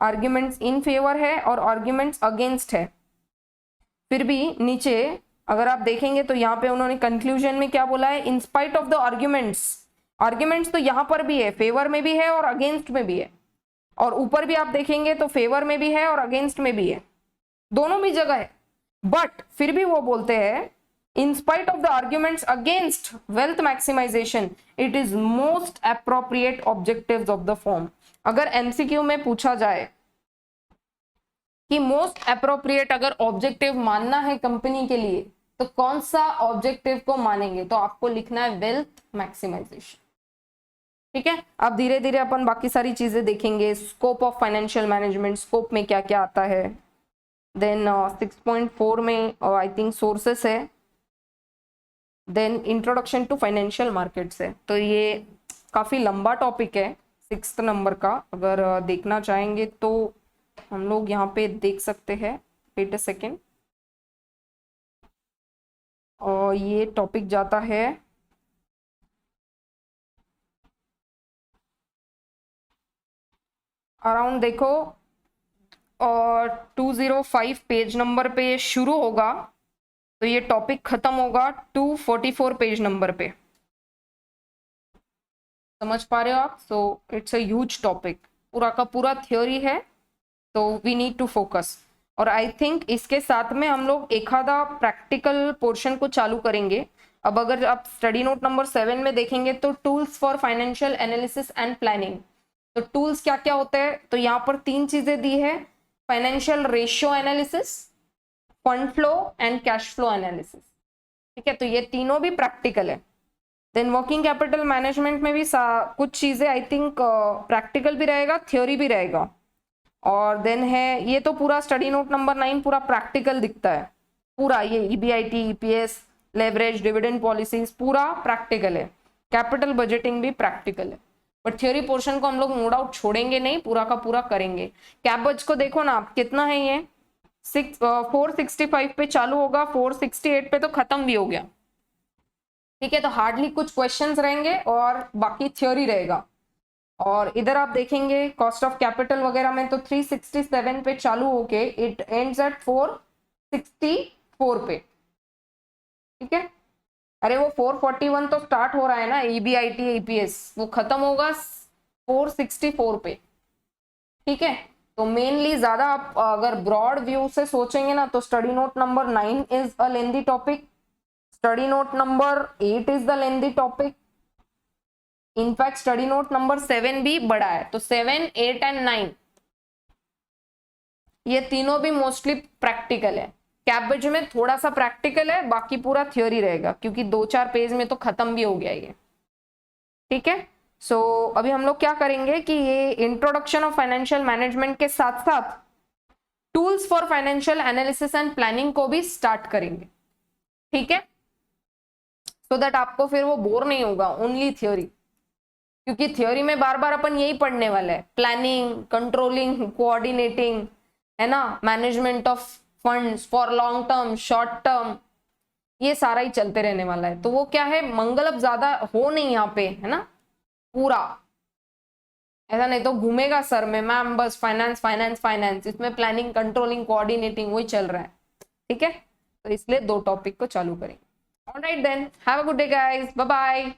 आर्ग्यूमेंट्स इन फेवर है और आर्ग्यूमेंट्स अगेंस्ट है। फिर भी नीचे अगर आप देखेंगे तो यहाँ पे उन्होंने कंक्लूजन में क्या बोला है, in spite of the arguments, arguments तो यहाँ पर भी है, फेवर में भी है और अगेंस्ट में भी है, और ऊपर भी आप देखेंगे तो फेवर में भी है और अगेंस्ट में भी है, दोनों भी जगह है। बट फिर भी वो बोलते हैं in spite of the arguments against wealth maximization, it is most appropriate objectives of the firm। अगर MCQ में पूछा जाए कि मोस्ट अप्रोप्रिएट अगर ऑब्जेक्टिव मानना है कंपनी के लिए तो कौन सा ऑब्जेक्टिव को मानेंगे, तो आपको लिखना है वेल्थ मैक्सिमाइजेशन, ठीक है। अब धीरे धीरे अपन बाकी सारी चीजें देखेंगे। Scope of financial management, scope में क्या क्या आता है। देन 6.4 में आई थिंक सोर्सेस है, then introduction to financial markets है। तो ये काफ़ी लंबा टॉपिक है, 6th नंबर का। अगर देखना चाहेंगे तो हम लोग यहाँ पे देख सकते हैं, वेट अ सेकेंड। और ये टॉपिक जाता है अराउंड, देखो, और 205 पेज नंबर पे शुरू होगा, तो ये टॉपिक खत्म होगा 244 पेज नंबर पे। समझ पा रहे हो आप। So it's a huge topic, पूरा का पूरा थ्योरी है, तो वी नीड टू फोकस। और आई थिंक इसके साथ में हम लोग एक आधा प्रैक्टिकल पोर्शन को चालू करेंगे। अब अगर आप स्टडी नोट नंबर 7 में देखेंगे तो tools for financial analysis and planning, तो टूल्स क्या क्या होते हैं, तो यहाँ पर 3 चीजें दी है, financial ratio analysis, fund flow and cash flow analysis, ठीक है। तो ये तीनों भी प्रैक्टिकल है। देन वर्किंग कैपिटल मैनेजमेंट में भी कुछ चीजें आई थिंक प्रैक्टिकल भी रहेगा, थ्योरी भी रहेगा। और देन है, ये तो पूरा स्टडी नोट नंबर 9 पूरा प्रैक्टिकल दिखता है, पूरा ये EBIT, EPS, leverage, dividend policies पूरा प्रैक्टिकल है। कैपिटल बजटिंग भी प्रैक्टिकल है, बट थ्योरी पोर्शन को हम लोग नो डाउट छोड़ेंगे नहीं, पूरा का पूरा करेंगे। कैबज को देखो ना आप, कितना है ये, 465 पे चालू होगा, 468 पे तो खत्म भी हो गया। ठीक है, तो हार्डली कुछ क्वेश्चंस रहेंगे और बाकी थ्योरी रहेगा। और इधर आप देखेंगे कॉस्ट ऑफ कैपिटल वगैरह में तो 367 पे चालू होके इट एंड्स एट 464 पे। ठीक है, अरे वो 441 तो स्टार्ट हो रहा है ना, ईबीआईटी ईपीएस, वो खत्म होगा 464 पे। ठीक है, तो मेनली ज्यादा आप अगर ब्रॉड व्यू से सोचेंगे ना तो study note number 9 is a lengthy topic, study note number 8 is the lengthy topic, in fact study note number 7 भी बड़ा है। तो 7, 8 एंड 9 ये तीनों भी मोस्टली प्रैक्टिकल है। कैबेज में थोड़ा सा प्रैक्टिकल है, बाकी पूरा थ्योरी रहेगा, क्योंकि 2-4 पेज में तो खत्म भी हो गया ये। ठीक है, सो अभी हम लोग क्या करेंगे कि ये इंट्रोडक्शन ऑफ फाइनेंशियल मैनेजमेंट के साथ साथ tools for financial analysis and planning को भी स्टार्ट करेंगे। ठीक है, सो दैट आपको फिर वो बोर नहीं होगा ओनली थ्योरी, क्योंकि थ्योरी में बार बार अपन यही पढ़ने वाला है, प्लानिंग, कंट्रोलिंग, कोऑर्डिनेटिंग, है ना, management of funds for long term, short term, ये सारा ही चलते रहने वाला है। तो वो क्या है, मंगल अब ज्यादा हो नहीं यहाँ पे, है ना, पूरा ऐसा नहीं तो घूमेगा सर में मैम बस फाइनेंस फाइनेंस फाइनेंस, इसमें प्लानिंग, कंट्रोलिंग, कोऑर्डिनेटिंग वही चल रहा है। ठीक है, तो इसलिए 2 टॉपिक को चालू करेंगे। Alright then, have a good day guys, bye bye.